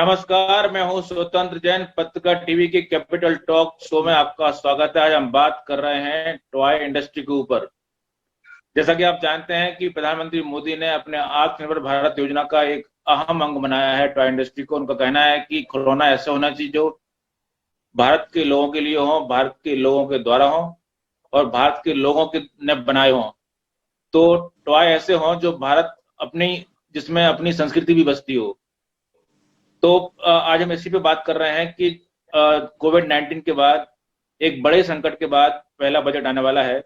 नमस्कार, मैं हूं स्वतंत्र जैन। पत्रकार टीवी के कैपिटल टॉक शो में आपका स्वागत है। आज हम बात कर रहे हैं टॉय इंडस्ट्री के ऊपर। जैसा कि आप जानते हैं कि प्रधानमंत्री मोदी ने अपने आत्मनिर्भर भारत योजना का एक अहम अंग बनाया है टॉय इंडस्ट्री को। उनका कहना है कि खिलौना ऐसे होना चाहिए जो भारत के लोगों के लिए हो, भारत के लोगों के द्वारा हो और भारत के लोगों के ने बनाए हों। तो टॉय ऐसे हों जो भारत अपनी जिसमें अपनी संस्कृति भी बसती हो। तो आज हम इसी पे बात कर रहे हैं कि कोविड-19 के बाद, एक बड़े संकट के बाद पहला बजट आने वाला है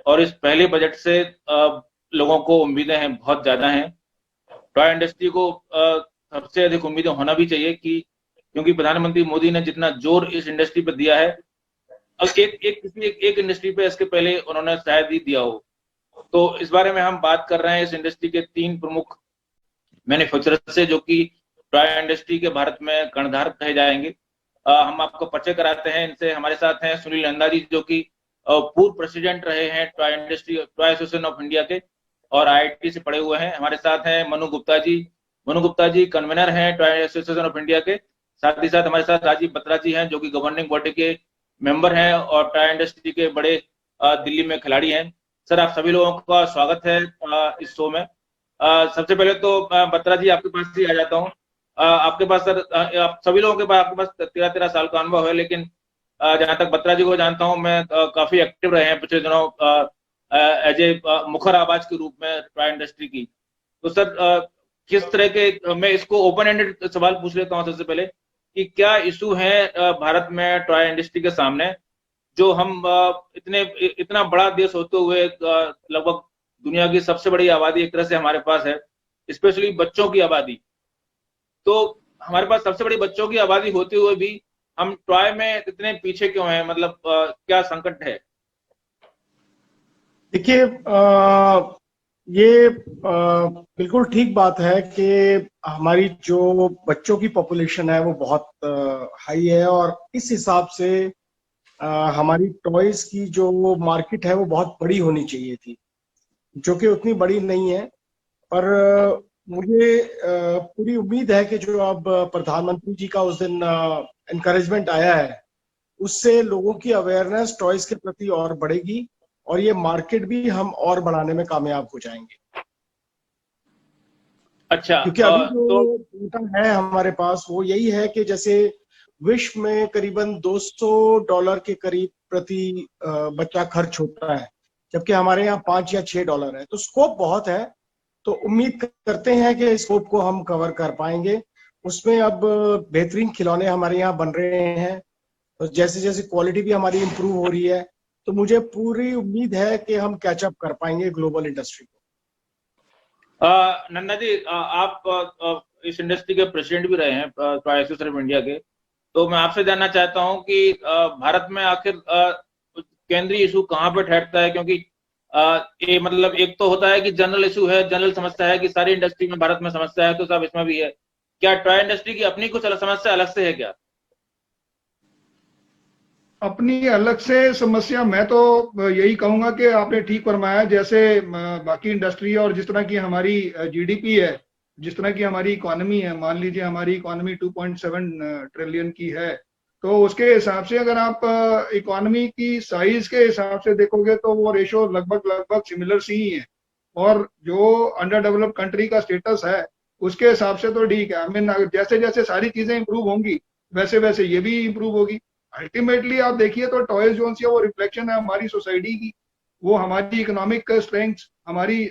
और इस पहले बजट से लोगों को उम्मीदें हैं, बहुत ज्यादा हैं। टॉय इंडस्ट्री को सबसे अधिक उम्मीदें होना भी चाहिए कि क्योंकि प्रधानमंत्री मोदी ने जितना जोर इस इंडस्ट्री पर दिया है, अब एक इंडस्ट्री पे इसके पहले उन्होंने शायद ही दिया हो। तो इस बारे में हम बात कर रहे हैं इस इंडस्ट्री के 3 प्रमुख मैन्युफैक्चरर से, जो कि टॉय इंडस्ट्री के भारत में कर्णधार कहे जाएंगे। हम आपको परिचय कराते हैं इनसे। हमारे साथ हैं सुनील नंदा जी, जो कि पूर्व प्रेसिडेंट रहे हैं टॉय एसोसिएशन ऑफ इंडिया के और आईआईटी से पढ़े हुए हैं। हमारे साथ हैं मनु गुप्ता जी। मनु गुप्ता जी कन्वीनर हैं टॉय एसोसिएशन ऑफ इंडिया के। साथ ही साथ हमारे साथ राजीव बत्रा जी हैं, जो कि गवर्निंग बॉडी के मेंबर हैं और टॉय इंडस्ट्री के बड़े दिल्ली में खिलाड़ी हैं। सर, आप सभी लोगों का स्वागत है इस शो में। सबसे पहले तो बत्रा जी, आपके पास ही आ जाता हूँ। आपके पास सर, आप सभी लोगों के पास, आपके पास 13 साल का अनुभव है, लेकिन जहां तक बत्रा जी को जानता हूं मैं, काफी एक्टिव रहे हैं पिछले दिनों एज ए मुखर आवाज के रूप में टॉय इंडस्ट्री की। तो सर, किस तरह के, मैं इसको ओपन एंडेड सवाल पूछ लेता हूं सबसे पहले, कि क्या इशू है भारत में टॉय इंडस्ट्री के सामने, जो हम इतना बड़ा देश होते हुए लगभग दुनिया की सबसे बड़ी आबादी एक तरह से हमारे पास है, स्पेशली बच्चों की आबादी। तो हमारे पास सबसे बड़ी बच्चों की आबादी होते हुए भी हम टॉय में इतने पीछे क्यों हैं? मतलब क्या संकट है? देखिए, ये बिल्कुल ठीक बात है कि हमारी जो बच्चों की पॉपुलेशन है वो बहुत हाई है और इस हिसाब से हमारी टॉयज की जो मार्केट है वो बहुत बड़ी होनी चाहिए थी, जो कि उतनी बड़ी नहीं है। पर मुझे पूरी उम्मीद है कि जो अब प्रधानमंत्री जी का उस दिन एनकरेजमेंट आया है, उससे लोगों की अवेयरनेस टॉयज के प्रति और बढ़ेगी और ये मार्केट भी हम और बढ़ाने में कामयाब हो जाएंगे। अच्छा, क्योंकि अभी जो डेटा है हमारे पास वो यही है कि जैसे विश्व में करीबन $200 के करीब प्रति बच्चा खर्च होता है, जबकि हमारे यहाँ $5 या $6 है। तो स्कोप बहुत है। तो उम्मीद करते हैं कि इस स्कोप को हम कवर कर पाएंगे। उसमें अब बेहतरीन खिलौने हमारे यहाँ बन रहे हैं, तो जैसे जैसे क्वालिटी भी हमारी इंप्रूव हो रही है, तो मुझे पूरी उम्मीद है कि हम कैचअप कर पाएंगे ग्लोबल इंडस्ट्री को। नन्ना जी, आप इस इंडस्ट्री के प्रेसिडेंट भी रहे हैं टॉय एसोसिएशन ऑफ इंडिया के। तो मैं आपसे जानना चाहता हूं कि भारत में आखिर केंद्रीय इशू कहाँ पे ठहरता है? क्योंकि ये मतलब एक तो होता है कि जनरल इशू है, जनरल समस्या है कि सारी इंडस्ट्री में भारत में समस्या है, तो सब इसमें भी है। क्या टॉय इंडस्ट्री की अपनी कुछ समस्या अलग से है क्या? अपनी अलग से समस्या, मैं तो यही कहूंगा कि आपने ठीक फरमाया। जैसे बाकी इंडस्ट्री और जिस तरह की हमारी जीडीपी है, जिस तरह की हमारी इकोनॉमी है, मान लीजिए हमारी इकोनॉमी 2.7 ट्रिलियन की है, तो उसके हिसाब से अगर आप इकोनॉमी की साइज के हिसाब से देखोगे तो वो रेशो लगभग लगभग सिमिलर सी ही है। और जो अंडर डेवलप्ड कंट्री का स्टेटस है उसके हिसाब से तो ठीक है। आई मीन, जैसे जैसे सारी चीजें इंप्रूव होंगी वैसे वैसे ये भी इंप्रूव होगी। अल्टीमेटली आप देखिए तो टॉयज जो है वो रिफ्लेक्शन है हमारी सोसाइटी की, वो हमारी इकोनॉमिक स्ट्रेंथ, हमारी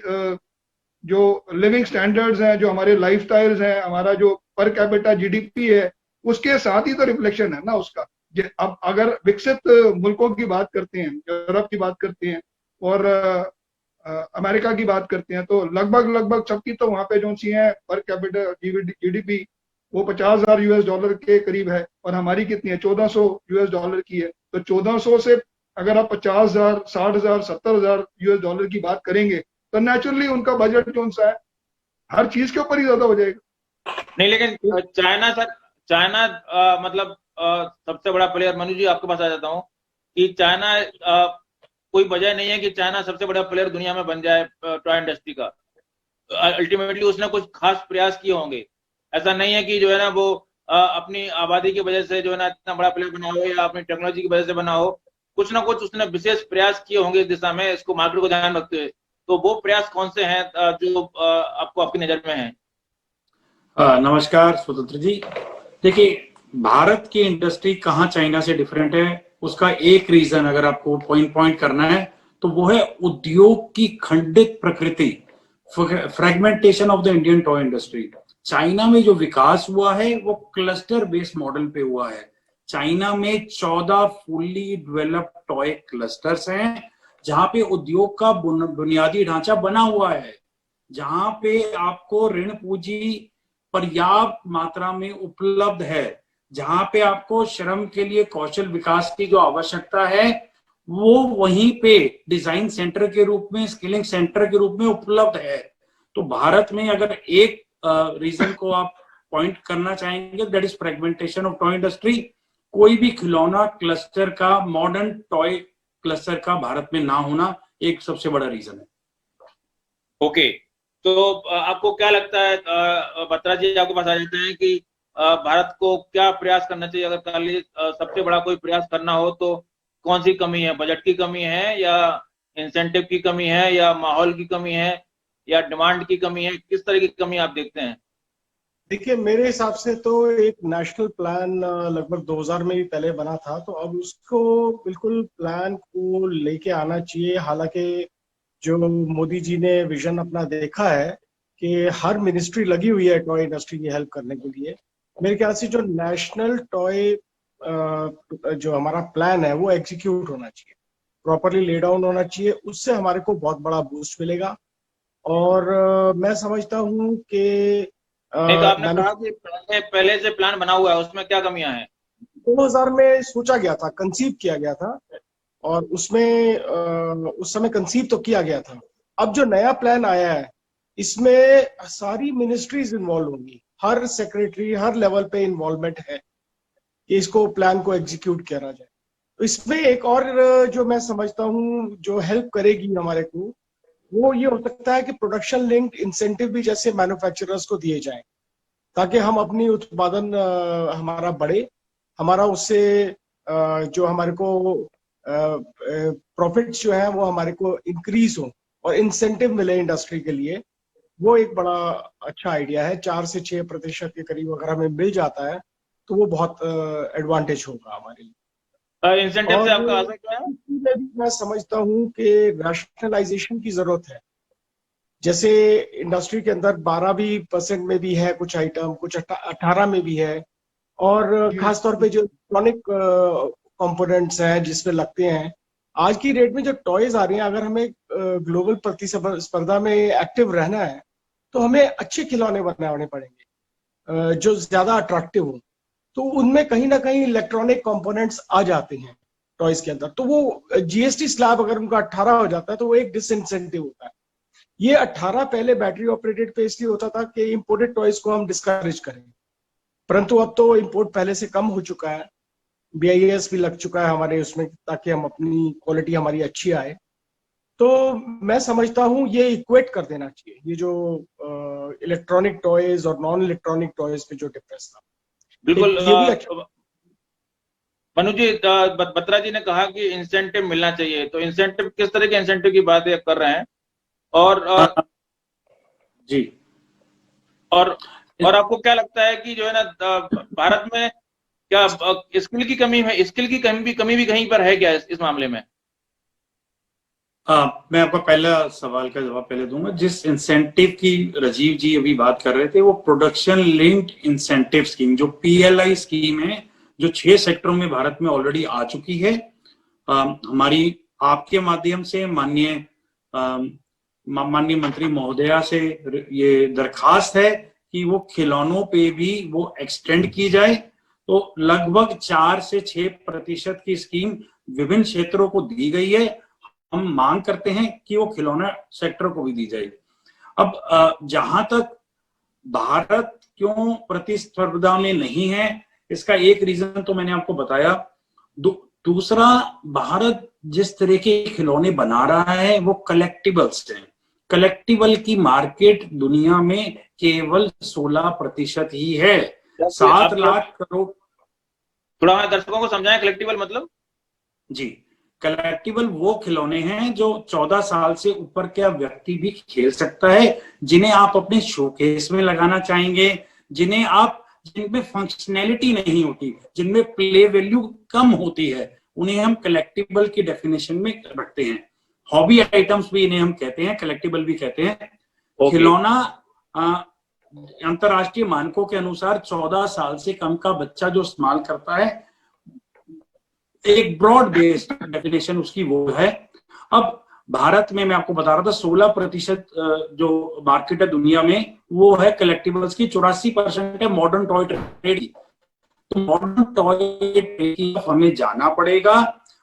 जो लिविंग स्टैंडर्ड्स हैं, जो हमारे लाइफ स्टाइल्स हैं, हमारा जो पर कैपिटा जीडीपी है, उसके साथ ही तो रिफ्लेक्शन है ना उसका। अब अगर विकसित मुल्कों की बात करते हैं, यूरोप की बात करते हैं और अमेरिका की बात करते हैं, तो लगभग लगभग सबकी तो वहां पे जो सी है पर कैपिटा जीडीपी वो $50,000 के करीब है और हमारी कितनी है, $1,400 की है। तो 1400 से अगर आप 50,000, 60,000, $70,000 की बात करेंगे तो नेचुरली उनका बजट जो सा है हर चीज के ऊपर ही ज्यादा हो जाएगा। नहीं, लेकिन चाइना सर, चाइना मतलब सबसे बड़ा प्लेयर। मनु जी, आपके पास आ जाता हूँ कि चाइना कोई वजह नहीं है कि चाइना सबसे बड़ा प्लेयर दुनिया में बन जाए टॉय इंडस्ट्री का। अल्टीमेटली उसने कुछ खास प्रयास किए होंगे। ऐसा नहीं है कि जो है ना वो अपनी आबादी की वजह से जो है ना इतना बड़ा प्लेयर बना हो या अपनी टेक्नोलॉजी की वजह से बना हो, कुछ ना कुछ उसने विशेष प्रयास किए होंगे इस दिशा में, इसको मार्केट को ध्यान रखते हुए। तो वो प्रयास कौन से हैं जो आपको आपकी नजर में है? नमस्कार स्वतंत्र जी। देखिए, भारत की इंडस्ट्री कहाँ चाइना से डिफरेंट है, उसका एक रीजन अगर आपको पॉइंट करना है तो वो है उद्योग की खंडित प्रकृति, fragmentation of the Indian toy industry. China में जो विकास हुआ है वो क्लस्टर बेस्ड मॉडल पे हुआ है। चाइना में 14 फुल्ली डेवलप्ड टॉय क्लस्टर्स हैं जहां पे उद्योग का बुनियादी ढांचा बना हुआ है, जहां पे आपको ऋण पूंजी पर्याप्त मात्रा में उपलब्ध है, जहां पे आपको श्रम के लिए कौशल विकास की जो आवश्यकता है वो वहीं पे डिजाइन सेंटर के रूप में, स्किलिंग सेंटर के रूप में उपलब्ध है। तो भारत में अगर एक रीजन को आप पॉइंट करना चाहेंगे, that is fragmentation of toy industry. कोई भी खिलौना क्लस्टर का, मॉडर्न टॉय क्लस्टर का भारत में ना होना एक सबसे बड़ा रीजन है। ओके, तो आपको क्या लगता है, बत्रा जी आपके पास आ जाते हैं कि भारत को क्या प्रयास करना चाहिए? अगर कल सबसे बड़ा कोई प्रयास करना हो तो कौन सी कमी है? बजट की कमी है या इंसेंटिव की कमी है या माहौल की कमी है या डिमांड की कमी है? किस तरह की कमी आप देखते हैं? देखिए, मेरे हिसाब से तो एक नेशनल प्लान लगभग 2000 में भी पहले बना था, तो अब उसको बिल्कुल प्लान को लेके आना चाहिए। हालांकि जो मोदी जी ने विजन अपना देखा है कि हर मिनिस्ट्री लगी हुई है टॉय इंडस्ट्री की हेल्प करने के लिए, मेरे ख्याल से जो नेशनल टॉय जो हमारा प्लान है वो एग्जीक्यूट होना चाहिए, प्रॉपरली ले डाउन होना चाहिए। उससे हमारे को बहुत बड़ा बूस्ट मिलेगा। और मैं समझता हूँ कि नहीं, तो आपने कहा कि पहले से प्लान बना हुआ है, उसमें क्या कमियां हैं? 2000 में सोचा गया था, कंसीव किया गया था, और उसमें उस समय कंसीव तो किया गया था। अब जो नया प्लान आया है इसमें सारी मिनिस्ट्रीज इन्वॉल्व होंगी, हर सेक्रेटरी, हर लेवल पे इन्वॉल्वमेंट है कि इसको प्लान को एग्जीक्यूट किया जाए। तो इसमें एक और जो मैं समझता हूँ जो हेल्प करेगी हमारे को, वो ये हो सकता है कि प्रोडक्शन लिंक्ड इंसेंटिव भी जैसे मैन्युफैक्चरर्स को दिए जाएं, ताकि हम अपनी उत्पादन हमारा बढ़े, हमारा उससे जो हमारे को प्रॉफिट्स जो है वो हमारे को इंक्रीज हो और इंसेंटिव मिले इंडस्ट्री के लिए। वो एक बड़ा अच्छा आइडिया है। 4 से 6% के करीब अगर हमें मिल जाता है तो वो बहुत एडवांटेज होगा हमारे लिए। इंसेंटिव से आपका आशा क्या है? मैं समझता हूँ कि रैशनलाइजेशन की जरूरत है। जैसे इंडस्ट्री के अंदर 12% में भी है कुछ आइटम, कुछ 18 में भी है, और खासतौर पे जो इलेक्ट्रॉनिक कंपोनेंट्स हैं जिसमें लगते हैं, आज की डेट में जो टॉयज आ रही हैं, अगर हमें ग्लोबल प्रतिस्पर्धा में एक्टिव रहना है तो हमें अच्छे खिलौने बनाने पड़ेंगे जो ज्यादा अट्रैक्टिव हो। तो उनमें कहीं ना कहीं इलेक्ट्रॉनिक कंपोनेंट्स आ जाते हैं टॉयज के अंदर। तो वो जीएसटी स्लैब अगर उनका 18 हो जाता है तो वो एक डिसइंसेंटिव होता है। ये 18 पहले बैटरी ऑपरेटेड पे इसलिए होता था कि इंपोर्टेड टॉयज को हम डिस्करेज करें, परंतु अब तो इंपोर्ट पहले से कम हो चुका है, BIS भी लग चुका है हमारे उसमें, ताकि हम अपनी क्वालिटी हमारी अच्छी आए। तो मैं समझता हूँ ये इक्वेट कर देना चाहिए, ये जो इलेक्ट्रॉनिक टॉयज और नॉन इलेक्ट्रॉनिक टॉयज पे जो डिफरेंस था। बिल्कुल। ये भी अच्छा। मनु जी, बत्रा जी ने कहा कि इंसेंटिव मिलना चाहिए, तो इंसेंटिव, किस तरह के इंसेंटिव की बात कर रहे हैं? और जी, और आपको क्या लगता है कि जो है ना भारत में क्या स्किल की कमी है? स्किल की कमी भी कहीं पर है क्या इस मामले में? मैं आपका पहला सवाल का जवाब पहले दूंगा। जिस इंसेंटिव की राजीव जी अभी बात कर रहे थे वो प्रोडक्शन लिंक्ड इंसेंटिव स्कीम, जो PLI स्कीम है, जो 6 सेक्टरों में भारत में ऑलरेडी आ चुकी है। हमारी आपके माध्यम से माननीय मंत्री महोदया से ये दरखास्त है कि वो खिलौनों पे भी वो एक्सटेंड की जाए। तो लगभग 4 से 6% की स्कीम विभिन्न क्षेत्रों को दी गई है। हम मांग करते हैं कि वो खिलौना सेक्टर को भी दी जाए। अब जहां तक भारत क्यों प्रतिस्पर्धा में नहीं है, इसका एक रीजन तो मैंने आपको बताया। दूसरा, भारत जिस तरह के खिलौने बना रहा है वो कलेक्टिबल्स हैं। कलेक्टिबल की मार्केट दुनिया में केवल 16% ही है, 7 लाख करोड़। थोड़ा हमारे दर्शकों को समझाएं, कलेक्टिबल मतलब? जी, कलेक्टिबल वो खिलौने हैं जो 14 साल से ऊपर का व्यक्ति भी खेल सकता है, जिन्हें आप अपने शोकेस में लगाना चाहेंगे, जिनमें फंक्शनैलिटी नहीं होती, जिनमें प्ले वैल्यू कम होती है, उन्हें हम कलेक्टिबल की डेफिनेशन में रखते हैं। हॉबी आइटम्स भी इन्हें हम कहते हैं, कलेक्टिबल भी कहते हैं। खिलौना अंतरराष्ट्रीय मानकों के अनुसार 14 साल से कम का बच्चा जो इस्तेमाल करता है, एक ब्रॉड बेस्ड डेफिनेशन उसकी वो है। अब भारत में मैं आपको बता रहा था 16% जो मार्केट है दुनिया में वो है कलेक्टिबल्स की, 84% है मॉडर्न टॉय ट्रेड। तो मॉडर्न टॉय ट्रेड की हमें जाना पड़ेगा।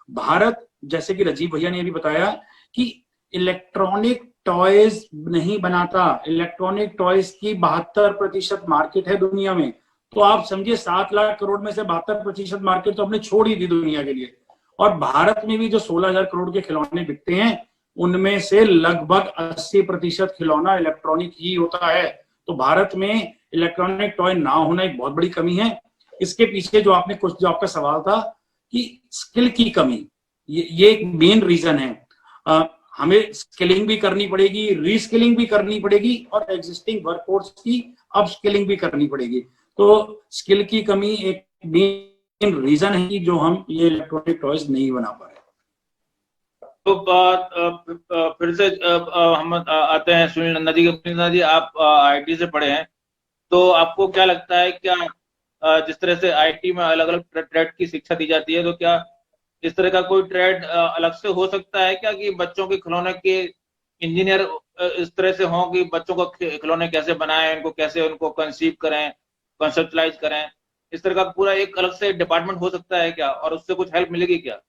भारत, जैसे कि राजीव भैया ने भी बताया कि इलेक्ट्रॉनिक टॉयज नहीं बनाता, इलेक्ट्रॉनिक टॉयज की 72% मार्केट है दुनिया में। तो आप समझिए 7 लाख करोड़ में से 72% मार्केट तो हमने छोड़ ही दी दुनिया के लिए। और भारत में भी जो 16,000 करोड़ के खिलौने बिकते हैं, उनमें से लगभग 80% खिलौना इलेक्ट्रॉनिक ही होता है। तो भारत में इलेक्ट्रॉनिक टॉय ना होना एक बहुत बड़ी कमी है। इसके पीछे जो आपका सवाल था कि स्किल की कमी, ये एक मेन रीजन है। हमें स्किलिंग भी करनी पड़ेगी, रीस्किलिंग भी करनी पड़ेगी और एग्जिस्टिंग वर्कफोर्स की अपस्किलिंग भी करनी पड़ेगी। तो स्किल की कमी एक मेन रीजन है कि जो हम ये इलेक्ट्रॉनिक टॉयज नहीं बना पा रहे। तो फिर से हम आते हैं सुनील नंदा जी के। नंदा जी, आप आईटी से पढ़े हैं, तो आपको क्या लगता है, क्या जिस तरह से आईटी में अलग अलग ट्रेड की शिक्षा दी जाती है, तो क्या इस तरह का कोई ट्रेड अलग से हो सकता है क्या, कि बच्चों के खिलौने के इंजीनियर इस तरह से हों कि बच्चों को खिलौने कैसे बनाएं, उनको कैसे उनको कंसीव करें, कंसेप्चुलाइज करें, इस तरह का पूरा एक अलग से डिपार्टमेंट हो सकता है क्या, और उससे कुछ हेल्प मिलेगी क्या?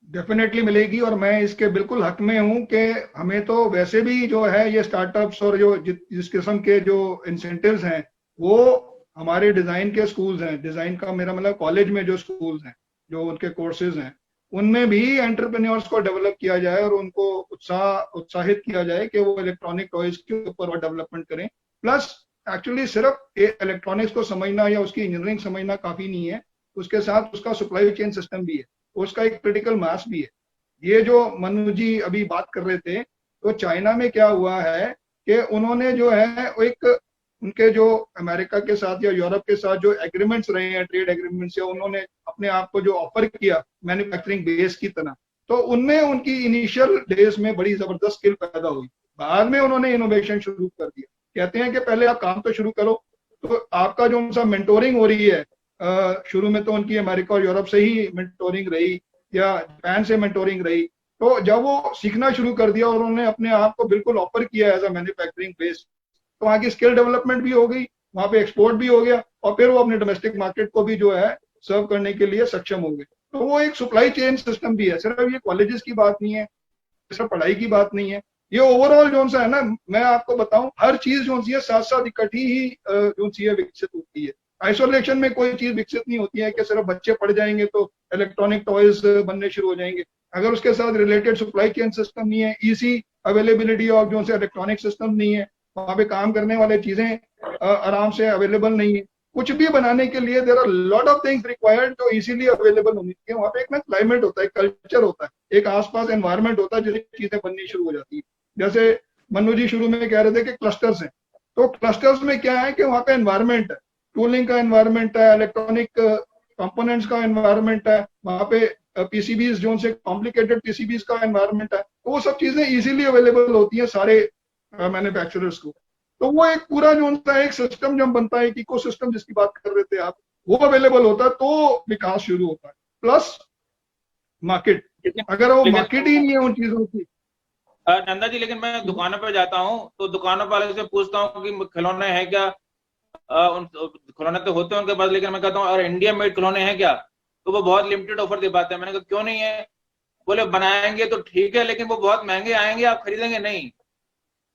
डेफिनेटली मिलेगी, और मैं इसके बिल्कुल हक में हूं कि हमें तो वैसे भी जो है ये स्टार्टअप्स और जो जिस किस्म के जो इंसेंटिव्स हैं वो हमारे डिजाइन के स्कूल्स हैं, डिजाइन का मेरा मतलब कॉलेज में जो स्कूल्स हैं, जो उनके कोर्सेज हैं, उनमें भी एंटरप्रेन्योर्स को डेवलप किया जाए और उनको उत्साहित किया जाए कि वो इलेक्ट्रॉनिक टॉयज के ऊपर डेवलपमेंट करें। प्लस एक्चुअली सिर्फ इलेक्ट्रॉनिक्स को समझना या उसकी इंजीनियरिंग समझना काफी नहीं है, उसके साथ उसका सप्लाई चेन सिस्टम भी है, उसका एक क्रिटिकल मास भी है। ये जो मनु जी अभी बात कर रहे थे, तो चाइना में क्या हुआ है कि उन्होंने जो है एक उनके जो अमेरिका के साथ या यूरोप के साथ जो एग्रीमेंट्स रहे हैं, ट्रेड एग्रीमेंट्स, या उन्होंने अपने आप को जो ऑफर किया मैन्युफैक्चरिंग बेस की तरह, तो उनमें उनकी इनिशियल डेज में बड़ी जबरदस्त स्किल पैदा हुई। बाद में उन्होंने इनोवेशन शुरू कर दिया। कहते हैं कि पहले आप काम तो शुरू करो, तो आपका जो उनका मेंटोरिंग हो रही है, शुरू में तो उनकी अमेरिका और यूरोप से ही मेंटोरिंग रही या जापान से मेंटोरिंग रही, तो जब वो सीखना शुरू कर दिया और उन्होंने अपने आप को बिल्कुल ऑफर किया एज अ मैन्युफैक्चरिंग बेस, तो वहाँ की स्किल डेवलपमेंट भी हो गई, वहाँ पे एक्सपोर्ट भी हो गया, और फिर वो अपने डोमेस्टिक मार्केट को भी जो है सर्व करने के लिए सक्षम हो गए। तो वो एक सप्लाई चेन सिस्टम भी है, सिर्फ ये कॉलेजेस की बात नहीं है, सिर्फ पढ़ाई की बात नहीं है, ये ओवरऑल जो सा है ना, मैं आपको बताऊं, हर चीज जो सी है साथ साथ इकट्ठी ही जो सी है विकसित होती है। आइसोलेशन में कोई चीज विकसित नहीं होती है कि सिर्फ बच्चे पढ़ जाएंगे तो इलेक्ट्रॉनिक टॉयज बनने शुरू हो जाएंगे। अगर उसके साथ रिलेटेड सप्लाई चेन सिस्टम नहीं है, इजी अवेलेबिलिटी ऑफ जो से इलेक्ट्रॉनिक सिस्टम नहीं है, वहाँ पे काम करने वाले चीजें आराम से अवेलेबल नहीं है, कुछ भी बनाने के लिए there are lot of things required जो इजीली अवेलेबल होनी चाहिए। वहाँ पे एक ना क्लाइमेट होता है, कल्चर होता है, एक आसपास एनवायरमेंट होता है जिससे चीजें बननी शुरू हो जाती है। जैसे मनु जी शुरू में कह रहे थे कि क्लस्टर्स हैं, तो क्लस्टर्स में क्या है कि वहाँ पे एनवायरमेंट है, टूलिंग का एनवायरमेंट है, इलेक्ट्रॉनिक कंपोनेंट्स का एनवायरमेंट है, वहाँ पे पीसीबीज जो से कॉम्प्लिकेटेड पीसीबीज का एनवायरमेंट है, तो वो सब चीजें इजीली अवेलेबल होती हैं सारे मैन्युफैक्चरर्स को। तो वो एक पूरा जो होता है एक सिस्टम जब बनता है, एक इकोसिस्टम जिसकी बात कर रहे थे आप, वो अवेलेबल होता है तो विकास शुरू होता है। प्लस मार्केट, अगर वो मार्केट ही नहीं है उन चीजों की। नंदा जी, लेकिन मैं दुकानों पे जाता हूँ तो दुकानों वाले से पूछता हूँ कि खिलौने हैं क्या, खिलौने तो होते हैं उनके पास, लेकिन मैं कहता हूँ और इंडिया मेड खिलौने हैं क्या, तो वो बहुत लिमिटेड ऑफर दे पाते हैं। मैंने कहा क्यों नहीं है, बोले बनाएंगे तो ठीक है लेकिन वो बहुत महंगे आएंगे, आप खरीदेंगे नहीं।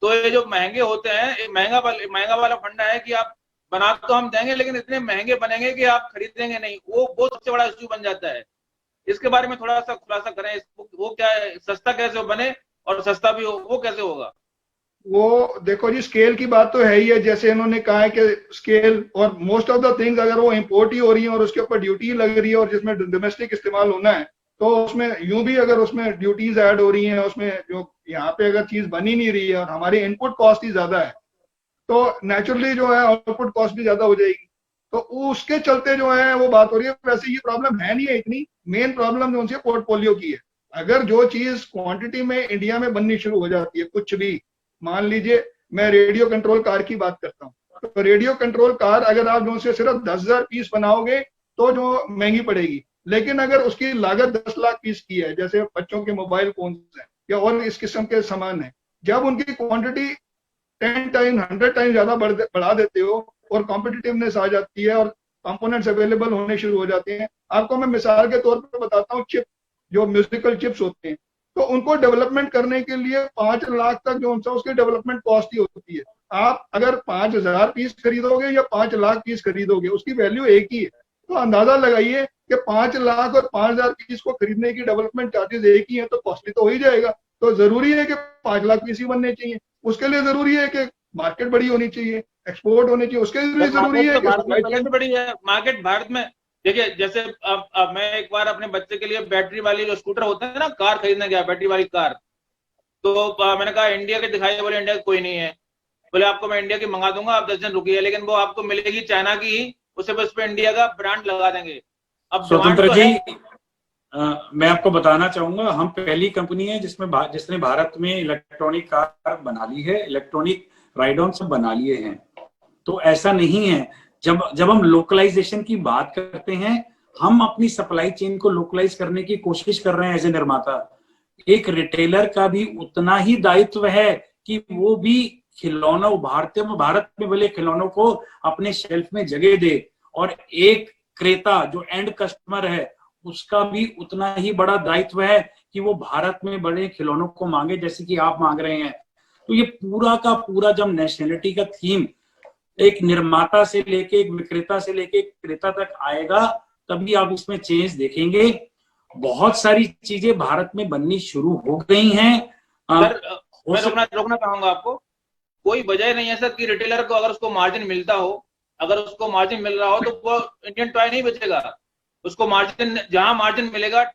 तो ये जो महंगे होते हैं, महंगा वाला फंडा है कि आप बना तो हम देंगे लेकिन इतने महंगे बनेंगे कि आप खरीदेंगे नहीं, वो सबसे बड़ा इश्यू बन जाता है। इसके बारे में थोड़ा सा खुलासा करें, वो क्या है, सस्ता कैसे बने और सस्ता भी हो, वो कैसे होगा? वो देखो जी, स्केल की बात तो है ही है, जैसे इन्होंने कहा है कि स्केल और मोस्ट ऑफ द थिंग्स अगर वो इम्पोर्ट ही हो रही है और उसके ऊपर ड्यूटी लग रही है और जिसमें डोमेस्टिक इस्तेमाल होना है, तो उसमें यूं भी अगर उसमें ड्यूटीज ऐड हो रही हैं, उसमें जो यहाँ पे अगर चीज बनी नहीं रही है और हमारी इनपुट कॉस्ट ही ज्यादा है, तो नेचुरली जो है आउटपुट कॉस्ट भी ज्यादा हो जाएगी। तो उसके चलते जो है वो बात हो रही है। वैसे ये प्रॉब्लम है नहीं है इतनी, मेन प्रॉब्लम जो है पोर्टफोलियो की है। अगर जो चीज क्वांटिटी में इंडिया में बननी शुरू हो जाती है, कुछ भी, मान लीजिए मैं रेडियो कंट्रोल कार की बात करता हूँ, तो रेडियो कंट्रोल कार अगर आप जो से सिर्फ 10,000 पीस बनाओगे तो जो महंगी पड़ेगी, लेकिन अगर उसकी लागत 10 लाख पीस की है, जैसे बच्चों के मोबाइल फोन है या और इस किस्म के सामान है, जब उनकी क्वांटिटी 10 टाइम 100 टाइम ज्यादा बढ़ा देते हो और कॉम्पिटिटिवनेस आ जाती है और कंपोनेंट्स अवेलेबल होने शुरू हो जाते हैं। आपको मैं मिसाल के तौर पर बताता हूँ, चिप, जो म्यूजिकल चिप्स होते हैं, तो उनको डेवलपमेंट करने के लिए 5 लाख तक जो उनका उसकी डेवलपमेंट कॉस्ट ही होती है। आप अगर 5,000 पीस खरीदोगे या 5 लाख पीस खरीदोगे, उसकी वैल्यू एक ही है। तो अंदाजा लगाइए कि 5 लाख और 5,000 पीस को खरीदने की डेवलपमेंट चार्जेस एक ही है, तो कॉस्टली तो हो ही जाएगा। तो जरूरी है कि 5 लाख पीस ही बनने चाहिए। उसके लिए जरूरी है कि मार्केट बड़ी होनी चाहिए, एक्सपोर्ट होनी चाहिए। उसके लिए जरूरी है तो कि भारत में पहले से बड़ी है मार्केट। भारत में देखिए, जैसे अब मैं एक बार अपने बच्चे के लिए बैटरी वाली जो स्कूटर होता है ना, कार खरीदने गया, बैटरी वाली कार। तो मैंने कहा इंडिया के दिखाई, बोले इंडिया का कोई नहीं है। बोले आपको मैं इंडिया की मंगा दूंगा, आप 10 दिन रुकिए, लेकिन वो आपको मिलेगी चाइना की ही, उसे बस पे इंडिया का ब्रांड लगा देंगे। अब स्वतंत्र तो जी, मैं आपको बताना चाहूंगा, हम पहली कंपनी है जिसने भारत में इलेक्ट्रॉनिक कार बना ली है, इलेक्ट्रॉनिक राइड ऑन सब बना लिए हैं। तो ऐसा नहीं है। जब हम लोकलाइजेशन की बात करते हैं, हम अपनी सप्लाई चेन को लोकलाइज करने की कोशिश कर रहे हैं एज ए निर्माता। एक रिटेलर का भी उतना ही दायित्व है कि वो भी खिलौना भारत में भले खिलौनों को अपने शेल्फ में जगह दे, और एक क्रेता जो एंड कस्टमर है उसका भी उतना ही बड़ा दायित्व है कि वो भारत में बड़े खिलौनों को मांगे, जैसे कि आप मांग रहे हैं। तो ये पूरा का पूरा जब नेशनलिटी का थीम एक निर्माता से लेके, एक विक्रेता से लेके एक क्रेता तक आएगा, तभी आप इसमें चेंज देखेंगे। बहुत सारी चीजें भारत में बननी शुरू हो गई हैं। सर, मैं रोकना चाहूंगा आपको। कोई वजह नहीं है सर कि रिटेलर को अगर उसको मार्जिन मिलता हो, अगर उसको मार्जिन मिल रहा हो, तो वो इंडियन टॉय नहीं बेचेगा। उसको मार्जिन, जहां मार्जिन मिलेगा,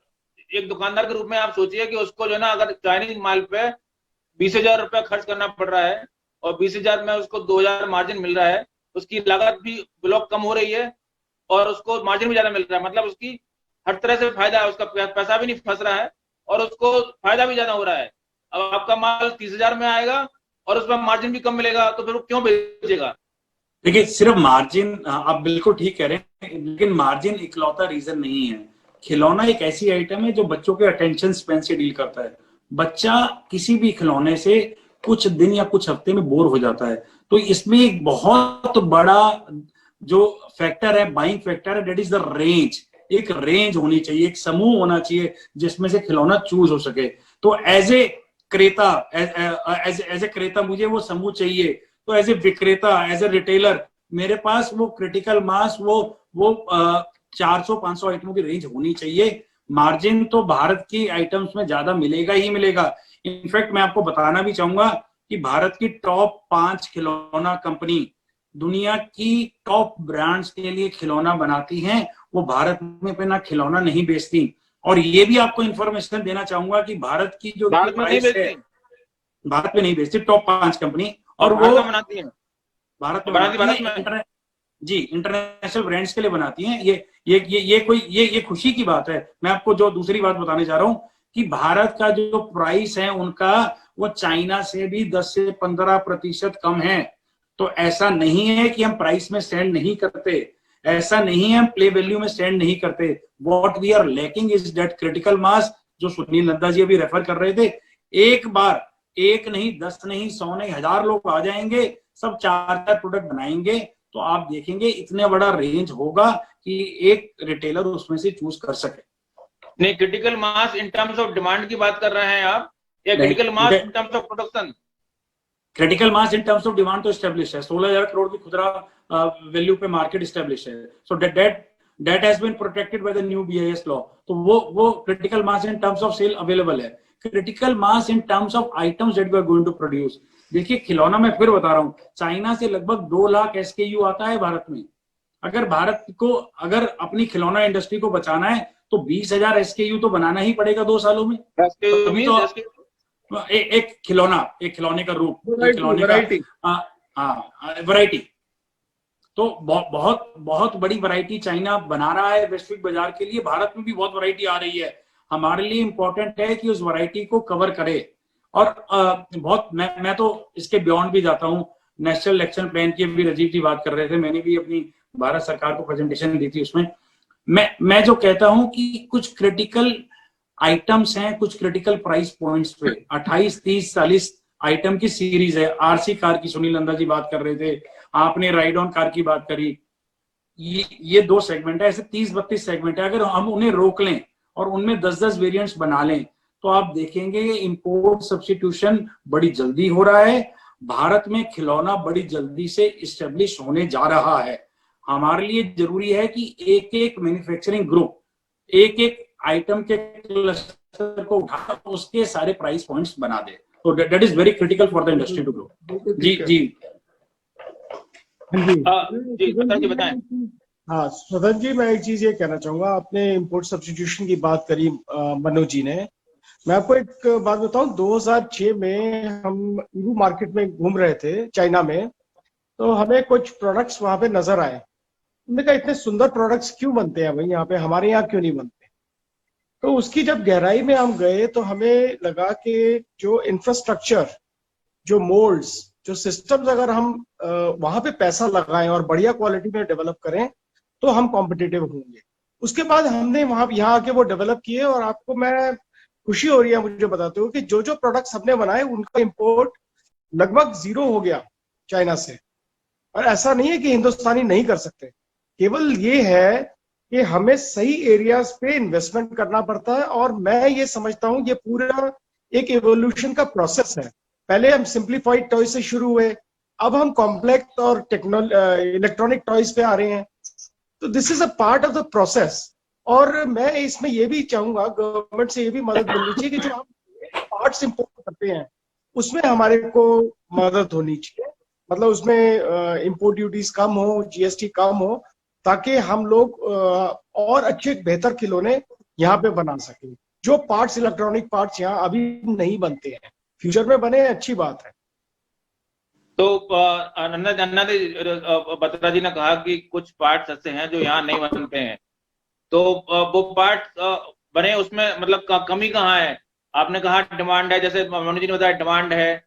एक दुकानदार के रूप में आप सोचिए कि उसको जो ना, अगर चाइनीज माल पे 20,000 रुपया खर्च करना पड़ रहा है और 20,000 में उसको 2,000 मार्जिन मिल रहा है, उसकी लागत भी ब्लॉक कम हो रही है और उसको मार्जिन भी ज्यादा मिल रहा है, मतलब उसकी हर तरह से फायदा है, उसका पैसा भी नहीं फंस रहा है और उसको फायदा भी ज्यादा हो रहा है। अब आपका माल 30,000 में आएगा और उसमें मार्जिन भी कम मिलेगा, तो फिर वो क्यों बेचेगा? देखिए, सिर्फ मार्जिन, आप बिल्कुल ठीक कह रहे हैं, लेकिन मार्जिन इकलौता रीजन नहीं है। खिलौना एक ऐसी आइटम है जो बच्चों के अटेंशन स्पेन से डील करता है। बच्चा किसी भी खिलौने से कुछ दिन या कुछ हफ्ते में बोर हो जाता है। तो इसमें एक बहुत बड़ा जो फैक्टर है, बाइंग फैक्टर है, दैट इज द रेंज। एक रेंज होनी चाहिए, एक समूह होना चाहिए जिसमें से खिलौना चूज हो सके। तो एज ए क्रेता मुझे वो समूह चाहिए। तो एज ए विक्रेता, एज ए रिटेलर, मेरे पास वो क्रिटिकल मास, वो 400-500 आइटमों की रेंज होनी चाहिए। मार्जिन तो भारत की आइटम्स में ज्यादा मिलेगा ही मिलेगा। इनफैक्ट मैं आपको बताना भी चाहूंगा कि भारत की टॉप 5 खिलौना कंपनी दुनिया की टॉप ब्रांड्स के लिए खिलौना बनाती हैं। वो भारत में अपना खिलौना नहीं बेचती। और ये भी आपको इंफॉर्मेशन देना चाहूंगा कि भारत की जो भारत में नहीं बेचती, भारत में नहीं बेचती टॉप 5 कंपनी, और वो बनाती है, भारत में बनाती है। जी, इंटरनेशनल ब्रांड्स के लिए बनाती हैं। ये खुशी की बात है। मैं आपको जो दूसरी बात बताने जा रहा हूं कि भारत का जो प्राइस है उनका, वो चाइना से भी 10 से 15% कम है। तो ऐसा नहीं है कि हम प्राइस में स्टैंड नहीं करते, ऐसा नहीं है हम प्ले वैल्यू में स्टैंड नहीं करते। What we are lacking is that critical mass, जो सुनील नड्डा जी अभी रेफर कर रहे थे। एक बार एक नहीं, 10 नहीं, 100 नहीं, 1000 लोग आ जाएंगे, सब 4 प्रोडक्ट बनाएंगे, तो आप देखेंगे इतने बड़ा रेंज होगा कि एक रिटेलर उसमें से चूज कर सके। नहीं, critical mass in terms of demand की बात कर रहे हैं आप, या critical mass in terms of production? Critical mass in terms of demand तो एस्टेब्लिश है, 16,000 करोड़ की खुदरा वैल्यू पे मार्केट एस्टेब्लिश है। So that has been protected by the new BIS law. तो वो critical mass in terms of sale available है। Critical mass in terms of items that we are going to produce, देखिए खिलौना मैं फिर बता रहा हूँ, चाइना से लगभग 2 लाख SKU आता है भारत में। अगर भारत को अगर अपनी खिलौना इंडस्ट्री को बचाना है तो 20,000 SKU तो बनाना ही पड़ेगा 2 सालों में। तभी तो एक खिलौने का रूप, वैरायटी, वैरायटी तो बहुत बहुत बड़ी वैरायटी चाइना बना रहा है वैश्विक बाजार के लिए। भारत में भी बहुत वैरायटी आ रही है। हमारे लिए इंपॉर्टेंट है कि उस वैरायटी को कवर करे। और बहुत मैं तो इसके बियॉन्ड भी जाता हूँ। नेशनल एक्शन प्लान की भी राजीव जी बात कर रहे थे, मैंने भी अपनी भारत सरकार को प्रेजेंटेशन दी थी। उसमें मैं जो कहता हूं कि कुछ क्रिटिकल आइटम्स हैं, कुछ क्रिटिकल प्राइस पॉइंट्स पे 28, 30, 40 आइटम की सीरीज है। RC कार की सुनील नंदा जी बात कर रहे थे, आपने राइड ऑन कार की बात करी। ये 2 सेगमेंट है, ऐसे 30-32 सेगमेंट है। अगर हम उन्हें रोक लें और उनमें 10-10 वेरिएंट्स बना लें तो आप देखेंगे इंपोर्ट सब्स्टिट्यूशन बड़ी जल्दी हो रहा है। भारत में खिलौना बड़ी जल्दी से इस्टेब्लिश होने जा रहा है। हमारे लिए जरूरी है कि एक एक मैन्युफैक्चरिंग ग्रुप एक एक आइटम के क्लस्टर को उठा उसके सारे प्राइस पॉइंट्स बना दे। तो that is very critical for the industry to grow. जी जी बताएं। हाँ स्वतंत्र जी, मैं एक चीज ये कहना चाहूंगा, आपने इंपोर्ट सब्स्टिट्यूशन की बात करी मनोज जी ने। मैं आपको एक बात बताऊं, 2006 में हम ईबू मार्केट में घूम रहे थे चाइना में, तो हमें कुछ प्रोडक्ट्स वहां पे नजर आए। हमने कहा इतने सुंदर प्रोडक्ट्स क्यों बनते हैं भाई यहाँ पे, हमारे यहाँ क्यों नहीं बनते। तो उसकी जब गहराई में हम गए तो हमें लगा कि जो इंफ्रास्ट्रक्चर, जो मोल्ड्स, जो सिस्टम्स अगर हम वहां पे पैसा लगाएं और बढ़िया क्वालिटी में डेवलप करें तो हम कॉम्पिटिटिव होंगे। उसके बाद हमने वहां यहाँ आके वो डेवलप किए और आपको मैं खुशी हो रही है मुझे बताते हुए कि जो जो प्रोडक्ट्स हमने बनाए उनका इंपोर्ट लगभग 0 हो गया चाइना से। और ऐसा नहीं है कि हिंदुस्तानी नहीं कर सकते, केवल ये है कि हमें सही एरियाज पे इन्वेस्टमेंट करना पड़ता है। और मैं ये समझता हूँ ये पूरा एक एवोल्यूशन का प्रोसेस है। पहले हम सिंप्लीफाइड टॉय से शुरू हुए, अब हम कॉम्प्लेक्स और इलेक्ट्रॉनिक टॉयज पे आ रहे हैं। तो this is a part of the process. और मैं इसमें ये भी चाहूंगा गवर्नमेंट से ये भी मदद मिलनी चाहिए कि जो हम पार्ट्स इंपोर्ट करते हैं उसमें हमारे को मदद होनी चाहिए। मतलब उसमें इंपोर्ट ड्यूटीज कम हो, GST कम हो, ताकि हम लोग और अच्छे बेहतर खिलौने यहाँ पे बना सकें। जो पार्ट्स, इलेक्ट्रॉनिक पार्ट्स यहाँ अभी नहीं बनते हैं, फ्यूचर में बने, अच्छी बात है। तो बत्रा जी ने कहा कि कुछ पार्ट्स ऐसे हैं जो यहाँ नहीं बनते हैं, तो वो पार्ट्स बने उसमें मतलब कमी कहाँ है? आपने कहा डिमांड है, जैसे मनोज जी ने बताया डिमांड है।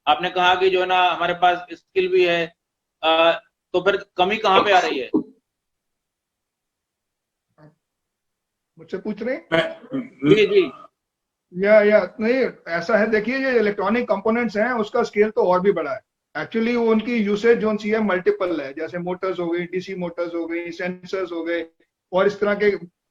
आपने कहा कि जो है ना हमारे पास स्किल भी है, तो फिर कमी कहाँ पे आ रही है? मुझसे पूछ रहे जी जी या नहीं, ऐसा है। देखिए ये इलेक्ट्रॉनिक कंपोनेंट्स हैं, उसका स्केल तो और भी बड़ा है। एक्चुअली वो उनकी यूसेज जो सी है मल्टीपल है, जैसे मोटर्स हो गई, DC मोटर्स हो गई, सेंसर्स हो गए, और इस तरह के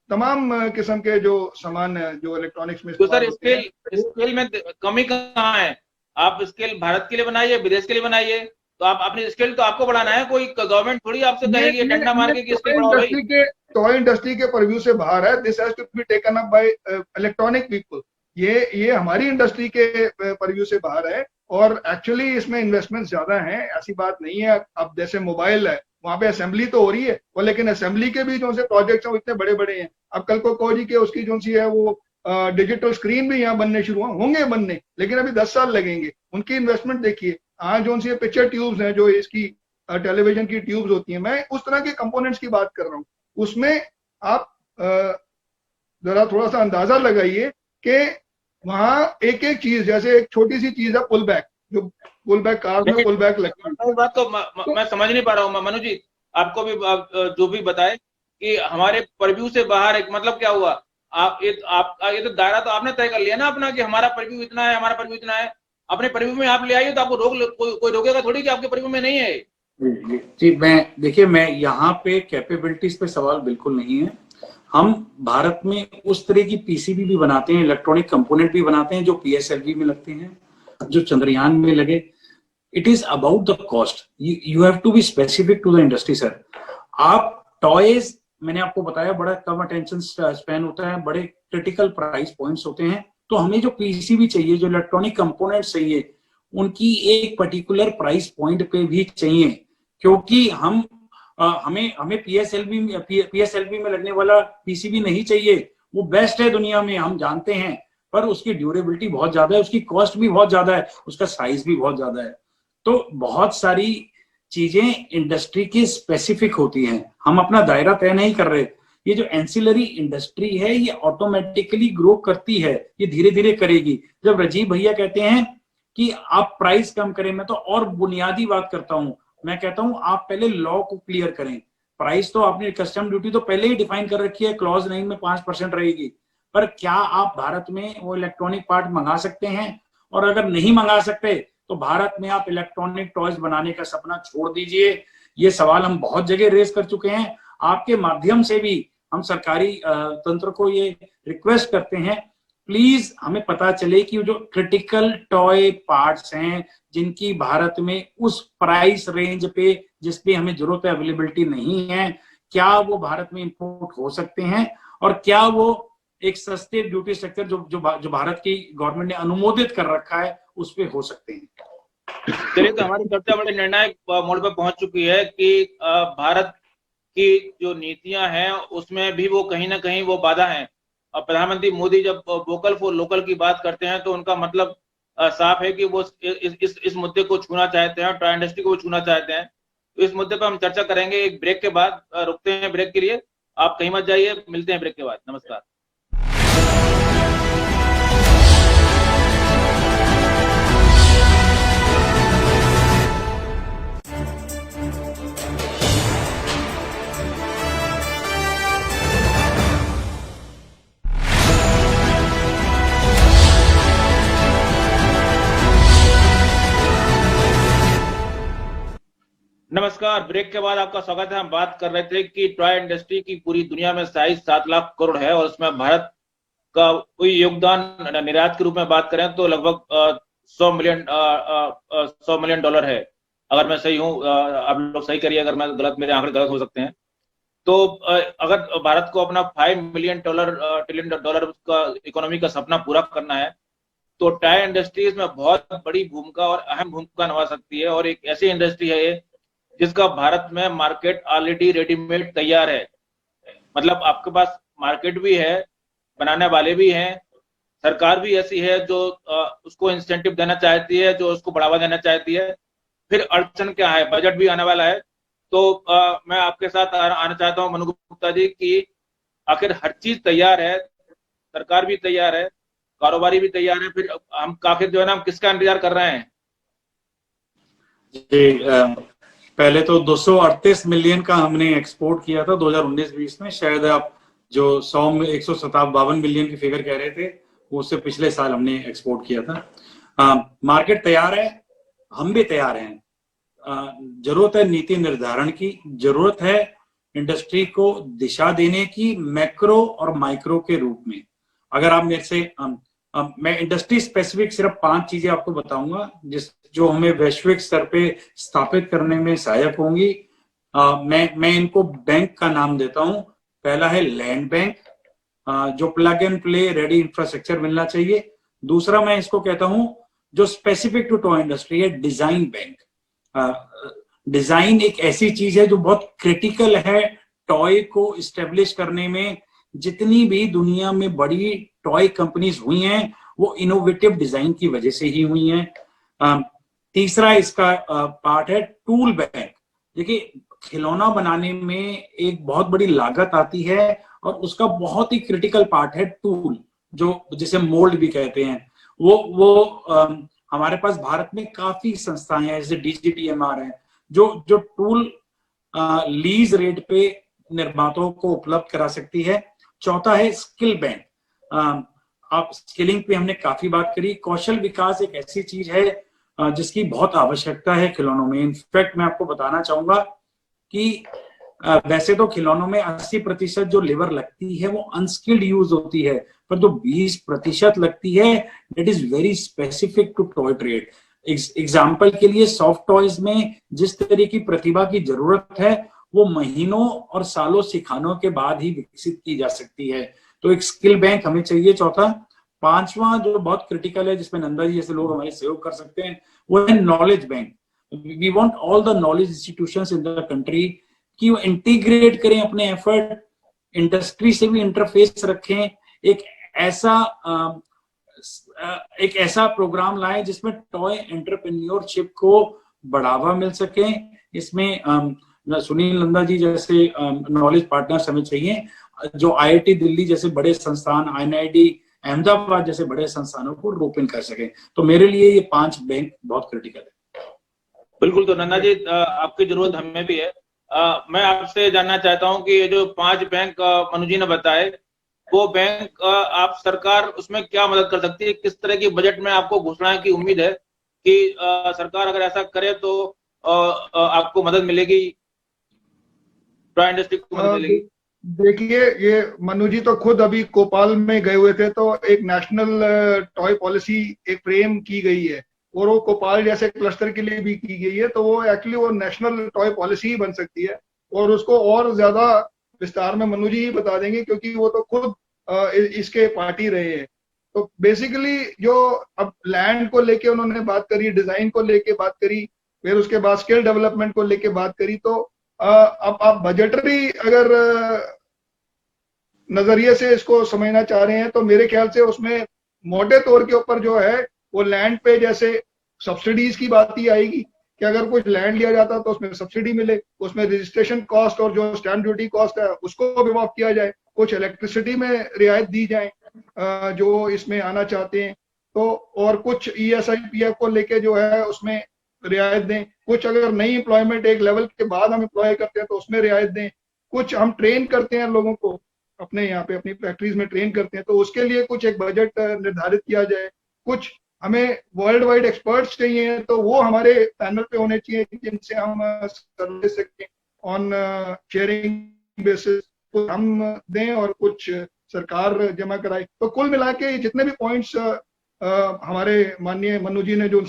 तमाम किस्म के जो सामान है जो इलेक्ट्रॉनिक्स में। तो सर स्केल में कमी कहाँ है? आप स्केल भारत के लिए बनाइए, विदेश के लिए बनाइए, तो आप अपनी स्केल तो आपको बढ़ाना है। कोई गवर्नमेंट थोड़ी आपसे कहेगी डंडा मार के कि स्केल बढ़ाओ। टॉय इंडस्ट्री के परव्यू से बाहर है। This has to be taken up by electronic people. ये हमारी इंडस्ट्री के परव्यू से बाहर है, और एक्चुअली इसमें इन्वेस्टमेंट ज्यादा है, ऐसी बात नहीं है। अब जैसे मोबाइल है, वहां पे असेंबली तो हो रही है, और लेकिन असेंबली के भी जो से प्रोजेक्ट्स हैं वो इतने बड़े बड़े हैं। अब कल को जी के उसकी जो सी है वो डिजिटल स्क्रीन भी यहाँ बनने शुरू होंगे बनने, लेकिन अभी 10 साल लगेंगे। उनकी इन्वेस्टमेंट देखिए। आज जो सी पिक्चर ट्यूब्स हैं, जो इसकी टेलीविजन की ट्यूब्स होती हैं, मैं उस तरह के कंपोनेंट्स की बात कर रहा हूँ। उसमें आप जरा थोड़ा सा अंदाजा लगाइए कि वहां एक एक चीज, जैसे एक छोटी सी चीज है पुल बैक, जो पुल बैक कार में पुल बैक लगता है। बात तो मैं समझ नहीं पा रहा हूँ मनोज जी, आपको भी जो भी बताए कि हमारे परव्यू से बाहर एक मतलब क्या हुआ? ये तो दायरा तो आपने तय कर लिया ना अपना, कि हमारा परव्यू इतना है, हमारा परव्यू इतना है। अपने परव्यू में आप ले आइए, तो आपको कोई रोकेगा थोड़ी कि आपके परव्यू में नहीं है। जी मैं यहाँ पे कैपेबिलिटीज पे सवाल बिल्कुल नहीं है। हम भारत में उस तरह की PCB भी बनाते हैं, इलेक्ट्रॉनिक कंपोनेंट भी बनाते हैं जो PSLV में लगते हैं, जो चंद्रयान में लगे। It is about the cost. You have to be specific to the industry sir. आप टॉयज, मैंने आपको बताया, बड़ा कम अटेंशन स्पैन होता है, बड़े क्रिटिकल प्राइस पॉइंट्स होते हैं। तो हमें जो PCB चाहिए, जो इलेक्ट्रॉनिक कंपोनेंट चाहिए, उनकी एक पर्टिकुलर प्राइस पॉइंट पे भी चाहिए, क्योंकि हमें पीएसएलवी में लगने वाला पीसीबी नहीं चाहिए। वो बेस्ट है दुनिया में, हम जानते हैं, पर उसकी ड्यूरेबिलिटी बहुत ज्यादा है, उसकी कॉस्ट भी बहुत ज्यादा है, उसका साइज भी बहुत ज्यादा है। तो बहुत सारी चीजें इंडस्ट्री की स्पेसिफिक होती हैं, हम अपना दायरा तय नहीं कर रहे। ये जो एंसिलरी इंडस्ट्री है ये ऑटोमेटिकली ग्रो करती है, ये धीरे धीरे करेगी। जब राजीव भैया कहते हैं कि आप प्राइस कम करें, मैं तो और बुनियादी बात करता हूं, मैं कहता हूं आप पहले लॉ को क्लियर करें। प्राइस तो आपने कस्टम ड्यूटी तो पहले ही डिफाइन कर रखी है, क्लॉज 9 में 5% रहेगी, पर क्या आप भारत में वो इलेक्ट्रॉनिक पार्ट मंगा सकते हैं? और अगर नहीं मंगा सकते तो भारत में आप इलेक्ट्रॉनिक टॉयज बनाने का सपना छोड़ दीजिए। ये सवाल हम बहुत जगह रेज कर चुके हैं, आपके माध्यम से भी हम सरकारी तंत्र को ये रिक्वेस्ट करते हैं, प्लीज हमें पता चले कि जो क्रिटिकल टॉय पार्ट्स हैं जिनकी भारत में उस प्राइस रेंज पे जिस पे हमें जरूरत है, अवेलेबिलिटी नहीं है, क्या वो भारत में इंपोर्ट हो सकते हैं, और क्या वो एक सस्ते ड्यूटी स्ट्रक्चर जो भारत की गवर्नमेंट ने अनुमोदित कर रखा है उस पे हो सकते हैं। चलिए, तो हमारी चर्चा बड़े निर्णायक मोड़ पर पहुंच चुकी है कि भारत की जो नीतियां हैं उसमें भी वो कहीं ना कहीं वो बाधा है। और प्रधानमंत्री मोदी जब वोकल फॉर लोकल की बात करते हैं तो उनका मतलब साफ है कि वो इस मुद्दे को छूना चाहते हैं, टॉय इंडस्ट्री को छूना चाहते हैं। तो इस मुद्दे पर हम चर्चा करेंगे एक ब्रेक के बाद। रुकते हैं ब्रेक के लिए, आप कहीं मत जाइए, मिलते हैं ब्रेक के बाद। नमस्कार। नमस्कार, ब्रेक के बाद आपका स्वागत है। हम बात कर रहे थे कि टॉय इंडस्ट्री की पूरी दुनिया में साइज 7 लाख करोड़ है और उसमें भारत का कोई योगदान निर्यात के रूप में बात करें तो लगभग 100 मिलियन डॉलर है। अगर मैं सही हूं, आप लोग सही करिए अगर मैं गलत, मेरे आंकड़े गलत हो सकते हैं। तो अगर भारत को अपना 5 ट्रिलियन डॉलर का इकोनॉमी का सपना पूरा करना है तो टॉय इंडस्ट्री इसमें बहुत बड़ी भूमिका और अहम भूमिका निभा सकती है। और एक ऐसी इंडस्ट्री है ये जिसका भारत में मार्केट ऑलरेडी रेडीमेड तैयार है। मतलब आपके पास मार्केट भी है, बनाने वाले भी हैं, सरकार भी ऐसी है जो उसको इंसेंटिव देना चाहती है, जो उसको बढ़ावा देना चाहती है। फिर अड़चन क्या है, बजट भी आने वाला है। तो मैं आपके साथ आना चाहता हूं मनु गुप्ता जी कि आखिर हर चीज तैयार है, सरकार भी तैयार है, कारोबारी भी तैयार है, फिर हम आखिर जो है ना हम किसका इंतजार कर रहे हैं? पहले तो 238 मिलियन का हमने एक्सपोर्ट किया था 2019-20 में। शायद आप जो 152 मिलियन की फिगर कह रहे थे वो उससे पिछले साल हमने एक्सपोर्ट किया था। मार्केट तैयार है, हम भी तैयार हैं। जरूरत है नीति निर्धारण की, जरूरत है इंडस्ट्री को दिशा देने की मैक्रो और माइक्रो के रूप में। अगर आप मेरे से मैं इंडस्ट्री स्पेसिफिक सिर्फ 5 चीजें आपको बताऊंगा जो हमें वैश्विक स्तर पे स्थापित करने में सहायक होंगी। मैं इनको बैंक का नाम देता हूं। पहला है लैंड बैंक, जो plug and play ready infrastructure मिलना चाहिए। दूसरा मैं इसको कहता हूं जो स्पेसिफिक टू टॉय इंडस्ट्री है, डिजाइन बैंक। डिजाइन एक ऐसी चीज है जो बहुत क्रिटिकल है टॉय को इस्टेब्लिश करने में। जितनी भी दुनिया में बड़ी टॉय कंपनीज हुई हैं वो इनोवेटिव डिजाइन की वजह से ही हुई हैं। तीसरा इसका पार्ट है टूल बैंक। देखिए, खिलौना बनाने में एक बहुत बड़ी लागत आती है और उसका बहुत ही क्रिटिकल पार्ट है टूल, जो जिसे मोल्ड भी कहते हैं। वो हमारे पास भारत में काफी संस्थाएं हैं जैसे DGTMR है जो टूल लीज रेट पे निर्माताओं को उपलब्ध करा सकती है। चौथा है स्किल बैंक। आप स्किलिंग पे हमने काफी बात करी। कौशल विकास एक ऐसी चीज है जिसकी बहुत आवश्यकता है खिलौनों में। इनफैक्ट मैं आपको बताना चाहूंगा कि वैसे तो खिलौनों में 80% जो लेबर लगती है वो अनस्किल्ड यूज होती है, पर जो 20% लगती है that is very specific to toy trade. Example के लिए सॉफ्ट टॉयज में जिस तरह की प्रतिभा की जरूरत है वो महीनों और सालों सिखानों के बाद ही विकसित की जा सकती है। तो एक स्किल बैंक हमें चाहिए। चौथा, पांचवा जो बहुत क्रिटिकल है, जिसमें नंदा जी जैसे लोग हमारे सहयोग कर सकते हैं, वो है knowledge bank. We want all the knowledge institutions in the country कि वो इंटीग्रेट करें अपने एफर्ट, इंडस्ट्री से भी इंटरफेस रखें, एक ऐसा प्रोग्राम लाएं जिसमें टॉय एंटरप्रेन्योरशिप को बढ़ावा मिल सके। इसमें सुनील नंदा जी जैसे नॉलेज पार्टनर्स हमें चाहिए, जो IIT दिल्ली जैसे बड़े संस्थान, INID अहमदाबाद जैसे बड़े संस्थानों को रोपन कर सके। तो मेरे लिए ये 5 बैंक बहुत क्रिटिकल है। बिल्कुल, तो नंदा जी आपकी जरूरत हमें भी है। मैं आपसे जानना चाहता हूं कि ये जो 5 बैंक मनु जी ने बताए, वो बैंक आप सरकार उसमें क्या मदद कर सकती है? किस तरह की बजट में आपको घोषणा की उम्मीद है कि सरकार अगर ऐसा करे तो आपको मदद मिलेगी, टॉय इंडस्ट्री को मदद मिलेगी? देखिए, ये मनु जी तो खुद अभी कोपाल में गए हुए थे, तो एक नेशनल टॉय पॉलिसी एक फ्रेम की गई है और वो कोपाल जैसे क्लस्टर के लिए भी की गई है। तो वो एक्चुअली वो नेशनल टॉय पॉलिसी ही बन सकती है और उसको और ज्यादा विस्तार में मनु जी ही बता देंगे, क्योंकि वो तो खुद इसके पार्टी रहे हैं। तो बेसिकली जो अब लैंड को लेके उन्होंने बात करी, डिजाइन को लेके बात करी, फिर उसके बाद स्किल डेवलपमेंट को लेके बात करी, तो अब आप बजटरी अगर नजरिए से इसको समझना चाह रहे हैं तो मेरे ख्याल से उसमें मोटे तौर के ऊपर जो है वो लैंड पे जैसे सब्सिडीज की बात ही आएगी कि अगर कुछ लैंड लिया जाता तो उसमें सब्सिडी मिले, उसमें रजिस्ट्रेशन कॉस्ट और जो स्टैंप ड्यूटी कॉस्ट है उसको भी माफ किया जाए, कुछ इलेक्ट्रिसिटी में रियायत दी जाए जो इसमें आना चाहते हैं, तो और कुछ ESI PF को लेके जो है उसमें रियायत दें, कुछ अगर नई एम्प्लॉयमेंट एक लेवल के बाद हम एम्प्लॉय करते हैं तो उसमें रियायत दें, कुछ हम ट्रेन करते हैं लोगों को अपने यहाँ पे अपनी फैक्ट्रीज में ट्रेन करते हैं तो उसके लिए कुछ एक बजट निर्धारित किया जाए, कुछ हमें वर्ल्ड वाइड एक्सपर्ट्स चाहिए तो वो हमारे पैनल पे होने चाहिए जिनसे हम सर्विस सकें ऑन शेयरिंग बेसिस, तो हम दें और कुछ सरकार जमा कराए। तो कुल मिला के जितने भी पॉइंट्स हमारे माननीय मनु जी ने जो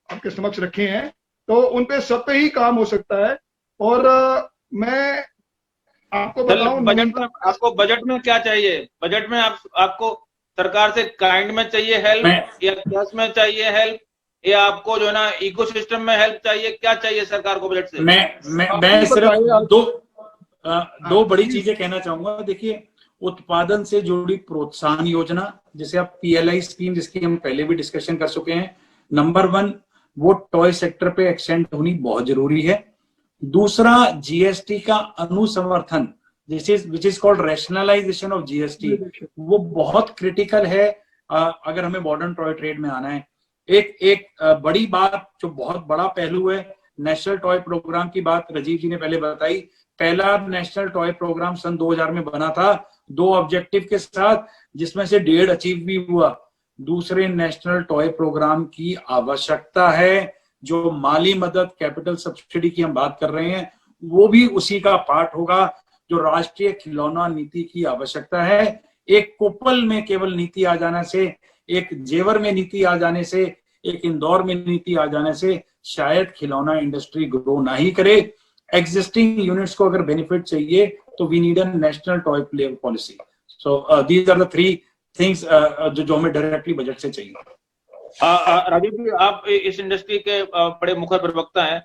आपके समक्ष रखे हैं तो उन पे सब पे ही काम हो सकता है। और मैं आपको बताऊं, बजट में क्या चाहिए? बजट में आपको सरकार से काइंड में चाहिए हेल्प या कैश में चाहिए हेल्प या आपको जो है ना इकोसिस्टम में हेल्प चाहिए? क्या चाहिए सरकार को बजट से? मैं सिर्फ दो बड़ी चीजें कहना चाहूंगा। देखिए, उत्पादन से जुड़ी प्रोत्साहन योजना, जिसे आप PLI स्कीम, जिसकी हम पहले भी डिस्कशन कर चुके हैं, नंबर 1 वो टॉय सेक्टर पे एक्सटेंड होनी बहुत जरूरी है। दूसरा, GST का अनुसमर्थन, which is called rationalisation of GST, वो बहुत क्रिटिकल है अगर हमें मॉडर्न टॉय ट्रेड में आना है। एक बड़ी बात जो बहुत बड़ा पहलू है, नेशनल टॉय प्रोग्राम की बात राजीव जी ने पहले बताई। पहला नेशनल टॉय प्रोग्राम सन 2000 में बना था 2 ऑब्जेक्टिव के साथ, जिसमें से 1.5 अचीव भी हुआ। दूसरे नेशनल टॉय प्रोग्राम की आवश्यकता है, जो माली मदद, कैपिटल सब्सिडी की हम बात कर रहे हैं, वो भी उसी का पार्ट होगा जो राष्ट्रीय खिलौना नीति की आवश्यकता है। एक कोपल में केवल नीति आ जाने से, एक जेवर में नीति आ जाने से, एक इंदौर में नीति आ जाने से शायद खिलौना इंडस्ट्री ग्रो ना ही करे। एग्जिस्टिंग यूनिट्स को अगर बेनिफिट चाहिए तो we need a national toy player policy. So these are the 3 things जो हमें डायरेक्टली बजट से चाहिए। राजीव जी, आप इस इंडस्ट्री के बड़े मुखर प्रवक्ता हैं,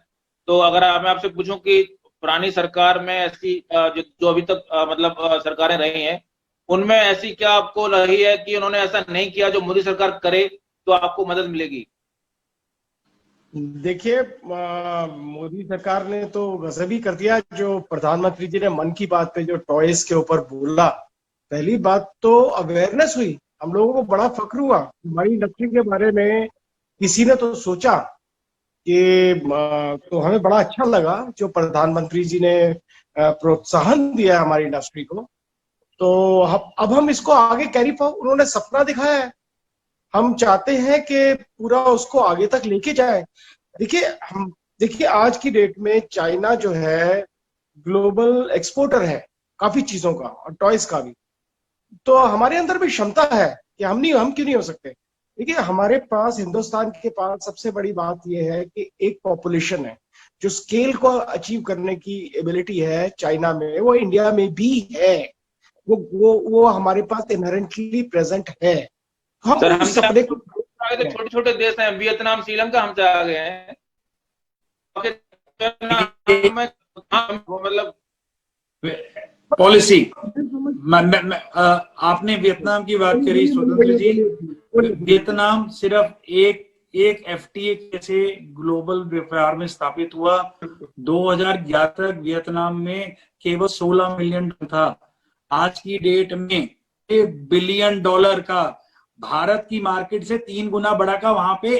तो अगर मैं आपसे पूछूं कि पुरानी सरकार में ऐसी जो अभी तक मतलब सरकारें रही हैं, उनमें ऐसी क्या आपको रही है कि उन्होंने ऐसा नहीं किया जो मोदी सरकार करे तो आपको मदद मिलेगी? देखिए, मोदी सरकार ने तो गजब ही कर दिया। जो प्रधानमंत्री जी ने मन की बात पे जो टॉयज के ऊपर बोला, पहली बात तो अवेयरनेस हुई, हम लोगों को बड़ा फक्र हुआ। हमारी इंडस्ट्री के बारे में किसी ने तो सोचा कि तो हमें बड़ा अच्छा लगा जो प्रधानमंत्री जी ने प्रोत्साहन दिया हमारी इंडस्ट्री को। तो अब हम इसको आगे कैरी फॉरवर्ड, उन्होंने सपना दिखाया है, हम चाहते हैं कि पूरा उसको आगे तक लेके जाए। देखिए आज की डेट में चाइना जो है ग्लोबल एक्सपोर्टर है काफी चीजों का और टॉयज का भी, तो हमारे अंदर भी क्षमता है कि हम क्यों नहीं हो सकते। देखिए, हमारे पास, हिंदुस्तान के पास सबसे बड़ी बात यह है कि एक पॉपुलेशन है जो स्केल को अचीव करने की एबिलिटी है चाइना में, वो इंडिया में भी है, वो हमारे पास इनहेरेंटली प्रेजेंट है। हम सर हम उस सपने को आगे तो छोटे छोटे देश हैं, वियतनाम श्रीलंका हमसे आगे हैं। मतलब पॉलिसी आपने वियतनाम की बात करी स्वतंत्र जी। वियतनाम सिर्फ एक एफटीए से ग्लोबल व्यापार में स्थापित हुआ। 2011 तक वियतनाम में केवल 16 मिलियन टन था। आज की डेट में $1 बिलियन का भारत की मार्केट से 3 गुना बढ़ा का वहां पे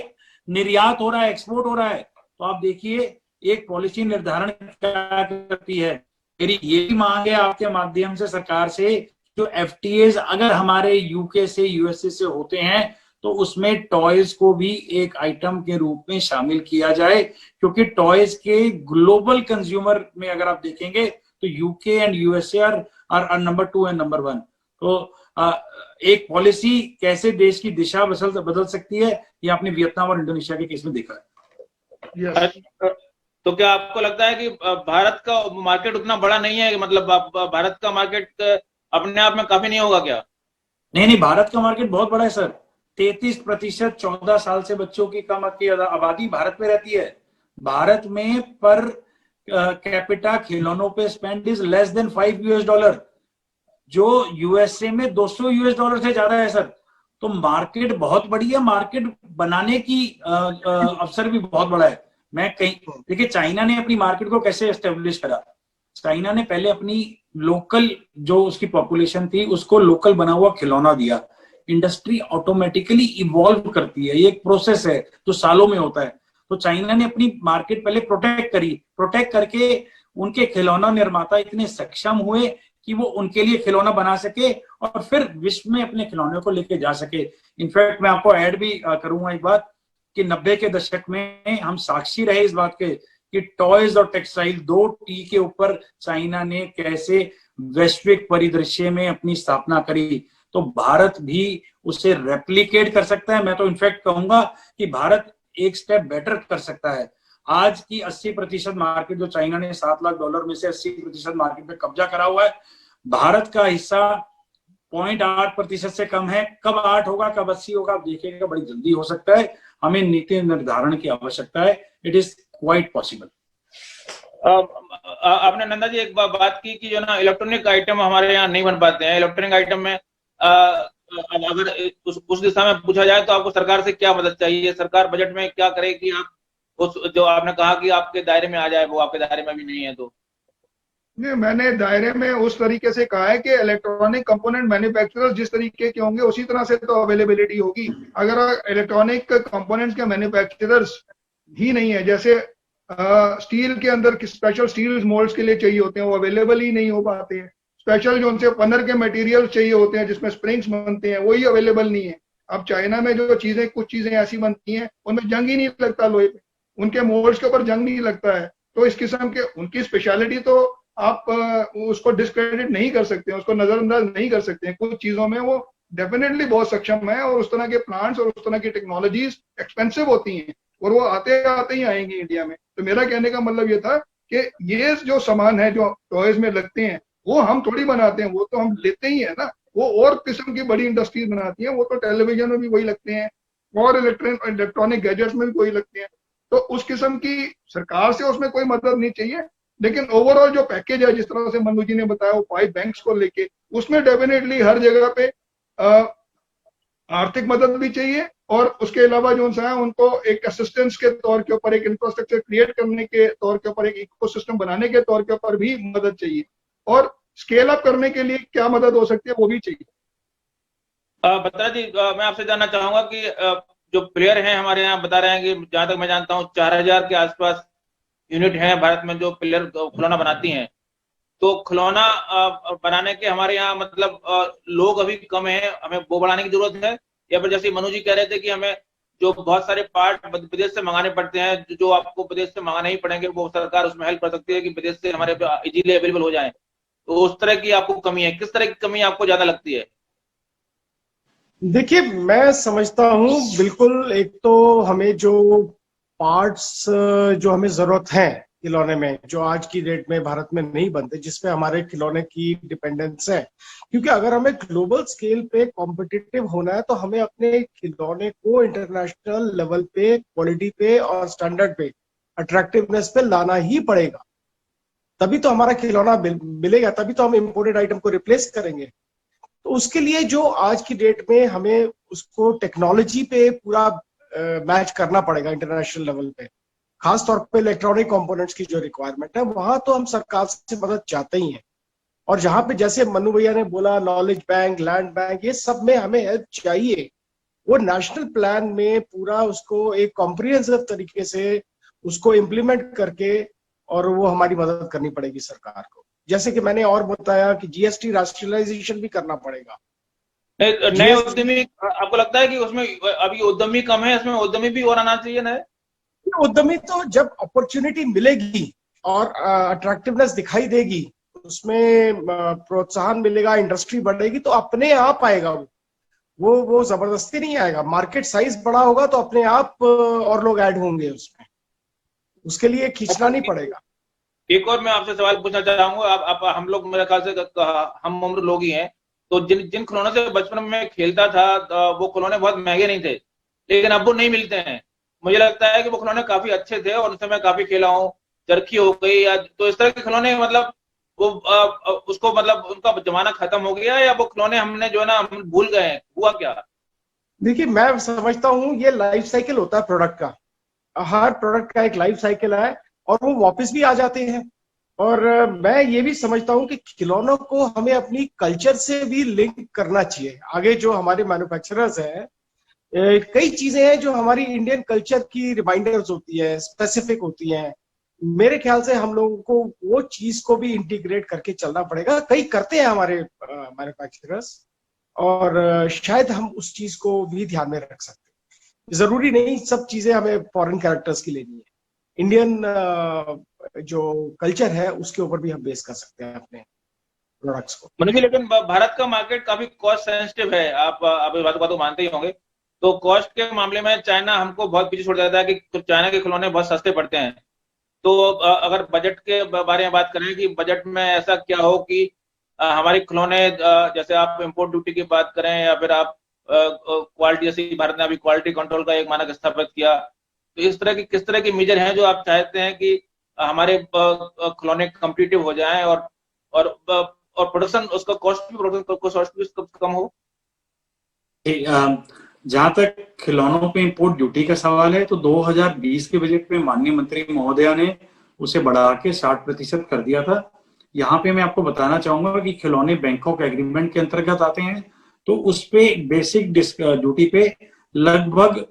निर्यात हो रहा है, एक्सपोर्ट हो रहा है। तो आप देखिए एक पॉलिसी निर्धारण क्या करती है। मेरी ये भी मांग है आपके माध्यम से सरकार से, जो एफटीएज अगर हमारे यूके से यूएसए से होते हैं तो उसमें टॉयज को भी एक आइटम के रूप में शामिल किया जाए, क्योंकि टॉयज के ग्लोबल कंज्यूमर में अगर आप देखेंगे तो UK and USA are number 2 and number 1। तो एक पॉलिसी कैसे देश की दिशा बदल सकती है, ये आपने वियतनाम और इंडोनेशिया के केस में देखा है। तो क्या आपको लगता है कि भारत का मार्केट उतना बड़ा नहीं है, मतलब भारत का मार्केट अपने आप में काफी नहीं होगा क्या? नहीं, भारत का मार्केट बहुत बड़ा है सर। 33% 14 साल से बच्चों की कम आबादी भारत में रहती है। भारत में पर कैपिटा खिलौनों पे स्पेंड इज लेस देन $5, जो यूएसए में $200 से ज्यादा है सर। तो मार्केट बहुत बड़ी है, मार्केट बनाने की अवसर भी बहुत बड़ा है। मैं कहीं देखिए चाइना ने अपनी मार्केट को कैसे एस्टेब्लिश करा। चाइना ने पहले अपनी लोकल जो उसकी पॉपुलेशन थी उसको लोकल बना हुआ खिलौना दिया। इंडस्ट्री ऑटोमेटिकली इवॉल्व करती है, ये एक प्रोसेस है जो सालों में होता है। तो चाइना ने अपनी मार्केट पहले प्रोटेक्ट करके उनके खिलौना निर्माता इतने सक्षम हुए कि वो उनके लिए खिलौना बना सके और फिर विश्व में अपने खिलौने को लेके जा सके। इनफैक्ट मैं आपको ऐड भी करूंगा एक बात कि 90 के दशक में हम साक्षी रहे इस बात के कि टॉयज और टेक्सटाइल 2 टी के ऊपर चाइना ने कैसे वैश्विक परिदृश्य में अपनी स्थापना करी। तो भारत भी उसे रेप्लिकेट कर सकता है। मैं तो इनफैक्ट कहूंगा कि भारत एक स्टेप बेटर कर सकता है। आज की 80% मार्केट जो चाइना ने $7 लाख में से 80% मार्केट पे कब्जा करा हुआ है, भारत का हिस्सा 0.8% से कम है। कब 8 होगा, कब 80 होगा, आप देखिएगा बड़ी जल्दी हो सकता है। हमें नीति निर्धारण की आवश्यकता है। It is quite possible. आपने नंदा जी एक बात की कि जो ना इलेक्ट्रॉनिक आइटम हमारे यहाँ नहीं बन पाते हैं। इलेक्ट्रॉनिक आइटम में अगर उस दिशा में पूछा जाए तो आपको सरकार से क्या मदद चाहिए? सरकार बजट में क्या करे कि आप उस जो आपने कहा कि आपके दायरे में आ जाए, वो आपके दायरे में भी नहीं है? तो नहीं, मैंने दायरे में उस तरीके से कहा है कि इलेक्ट्रॉनिक कंपोनेंट मैन्युफैक्चरर्स जिस तरीके के होंगे उसी तरह से तो अवेलेबिलिटी होगी। अगर इलेक्ट्रॉनिक कंपोनेंट्स के मैन्युफैक्चरर्स ही नहीं है, जैसे स्टील के अंदर स्पेशल स्टील मोल्ड्स के लिए चाहिए होते हैं, वो अवेलेबल ही नहीं हो पाते हैं। स्पेशल जो उनसे पनर के मटेरियल चाहिए होते हैं जिसमें स्प्रिंग्स बनते हैं, वही अवेलेबल नहीं है। अब चाइना में जो चीजें कुछ चीजें ऐसी बनती हैं उनमें जंग ही नहीं लगता, लोहे पे उनके मोल्ड्स के ऊपर जंग नहीं लगता है। तो इस किस्म के उनकी स्पेशलिटी तो आप उसको डिस्क्रेडिट नहीं कर सकते, उसको नजरअंदाज नहीं कर सकते हैं। कुछ चीजों में वो डेफिनेटली बहुत सक्षम है और उस तरह के प्लांट्स और उस तरह की टेक्नोलॉजीज एक्सपेंसिव होती हैं और वो आते आते ही आएंगी इंडिया में। तो मेरा कहने का मतलब ये था कि ये जो सामान है जो टॉयज में लगते हैं वो हम थोड़ी बनाते हैं, वो तो हम लेते ही है ना। वो और किस्म की बड़ी इंडस्ट्रीज बनाती हैं, वो तो टेलीविजन में भी वही लगते हैं और इलेक्ट्रॉनिक गैजेट्स में भी वही लगते हैं। तो उस किस्म की सरकार से उसमें कोई मदद नहीं चाहिए। लेकिन ओवरऑल जो पैकेज है जिस तरह से मनु जी ने बताया वो 5 बैंक्स को लेके, उसमें डेफिनेटली हर जगह पे आर्थिक मदद भी चाहिए और उसके अलावा जो है उनको एक असिस्टेंस के तौर के ऊपर, एक इंफ्रास्ट्रक्चर क्रिएट करने के तौर के ऊपर, एक इकोसिस्टम बनाने के तौर के ऊपर भी मदद चाहिए और स्केल अप करने के लिए क्या मदद हो सकती है वो भी चाहिए। बत्रा जी, मैं आपसे जानना चाहूंगा कि जो प्लेयर हैं हमारे यहाँ बता रहे हैं कि जहां तक मैं जानता हूँ 4000 के आसपास यूनिट हैं भारत में जो प्लेयर खिलौना बनाती हैं। तो खिलौना बनाने के हमारे यहाँ मतलब लोग अभी कम हैं, हमें वो बढ़ाने की जरूरत है, या फिर जैसे मनु जी कह रहे थे कि हमें जो बहुत सारे पार्ट विदेश से मंगाने पड़ते हैं, जो आपको विदेश से मंगाने ही पड़ेंगे, वो सरकार उसमें हेल्प कर सकती है कि विदेश से हमारे इजीली अवेलेबल हो जाए। तो उस तरह की आपको कमी है, किस तरह की कमी आपको ज्यादा लगती है? देखिए, मैं समझता हूं बिल्कुल, एक तो हमें जो पार्ट्स जो हमें जरूरत है खिलौने में, जो आज की डेट में भारत में नहीं बनते, जिसपे हमारे खिलौने की डिपेंडेंस है। क्योंकि अगर हमें ग्लोबल स्केल पे कॉम्पिटिटिव होना है तो हमें अपने खिलौने को इंटरनेशनल लेवल पे, क्वालिटी पे और स्टैंडर्ड पे, अट्रैक्टिवनेस पे लाना ही पड़ेगा। तभी तो हमारा खिलौना मिलेगा, तभी तो हम इम्पोर्टेड आइटम को रिप्लेस करेंगे। तो उसके लिए जो आज की डेट में हमें उसको टेक्नोलॉजी पे पूरा मैच करना पड़ेगा इंटरनेशनल लेवल पे, खास तौर पे इलेक्ट्रॉनिक कंपोनेंट्स की जो रिक्वायरमेंट है, वहां तो हम सरकार से मदद चाहते ही हैं। और जहां पे जैसे मनु भैया ने बोला, नॉलेज बैंक, लैंड बैंक, ये सब में हमें हेल्प चाहिए। वो नेशनल प्लान में पूरा उसको एक कॉम्प्रिहेंसिव तरीके से उसको इम्प्लीमेंट करके, और वो हमारी मदद करनी पड़ेगी सरकार को। जैसे कि मैंने और बताया कि जीएसटी राष्ट्रीयलाइजेशन भी करना पड़ेगा। नए उद्यमी, आपको लगता है कि उसमें अभी उद्यमी कम है, इसमें उद्यमी भी और आना चाहिए नए? उद्यमी तो जब अपॉर्चुनिटी मिलेगी और अट्रैक्टिवनेस दिखाई देगी, उसमें प्रोत्साहन मिलेगा, इंडस्ट्री बढ़ेगी, तो अपने आप आएगा। वो जबरदस्ती नहीं आएगा। मार्केट साइज बड़ा होगा तो अपने आप और लोग ऐड होंगे उसमें, उसके लिए खींचना नहीं पड़ेगा। एक और मैं आपसे सवाल पूछना चाहूंगा। आप हम लोग मेरे ख्याल से हम उम्र लोग ही हैं, तो जिन खिलौनों से बचपन में खेलता था वो खिलौने बहुत महंगे नहीं थे, लेकिन अब वो नहीं मिलते हैं। मुझे लगता है कि वो खिलौने काफी अच्छे थे और उनसे मैं काफी खेला हूँ। चरखी हो गई या तो इस तरह के खिलौने, मतलब वो उसको मतलब उनका जमाना खत्म हो गया, या वो खिलौने हमने जो है ना हम भूल गए हैं, हुआ क्या? देखिए, मैं समझता हूँ ये लाइफ साइकिल होता है प्रोडक्ट का। हर प्रोडक्ट का एक लाइफ साइकिल है और वो वापस भी आ जाते हैं। और मैं ये भी समझता हूँ कि खिलौनों को हमें अपनी कल्चर से भी लिंक करना चाहिए। आगे जो हमारे मैन्युफैक्चरर्स हैं, कई चीजें हैं जो हमारी इंडियन कल्चर की रिमाइंडर्स होती है, स्पेसिफिक होती हैं। मेरे ख्याल से हम लोगों को वो चीज को भी इंटीग्रेट करके चलना पड़ेगा। कई करते हैं हमारे मैन्युफैक्चरर्स, और शायद हम उस चीज को भी ध्यान में रख सकते हैं। जरूरी नहीं सब चीजें हमें फॉरेन कैरेक्टर्स की लेनी है। इंडियन जो कल्चर है उसके ऊपर भी हम बेस कर सकते हैं अपने प्रोडक्ट्स को। मनु जी, लेकिन भारत का मार्केट काफी कॉस्ट सेंसिटिव है, आप इस बात को मानते ही होंगे। तो कॉस्ट के मामले में चाइना हमको बहुत पीछे छोड़ जाता है कि चाइना के खिलौने बहुत सस्ते पड़ते हैं। तो अगर बजट के बारे में बात करें कि बजट में ऐसा क्या हो कि हमारे खिलौने, जैसे आप इंपोर्ट ड्यूटी की बात करें या फिर आप क्वालिटी, जैसे भारत ने अभी क्वालिटी कंट्रोल का एक मानक स्थापित किया, तो इस तरह की किस तरह की मेजर हैं जो आप चाहते हैं कि हमारे खिलौने कम्पिटिटिव हो जाएं और प्रोडक्शन, उसका कॉस्ट भी कम हो? जहां तक खिलौनों पे इंपोर्ट ड्यूटी का सवाल है, तो 2020 के बजट में माननीय मंत्री महोदया ने उसे बढ़ा के 60% कर दिया था। यहाँ पे मैं आपको बताना चाहूंगा कि खिलौने बैंकॉक एग्रीमेंट के अंतर्गत आते हैं, तो उस पे बेसिक ड्यूटी पे लगभग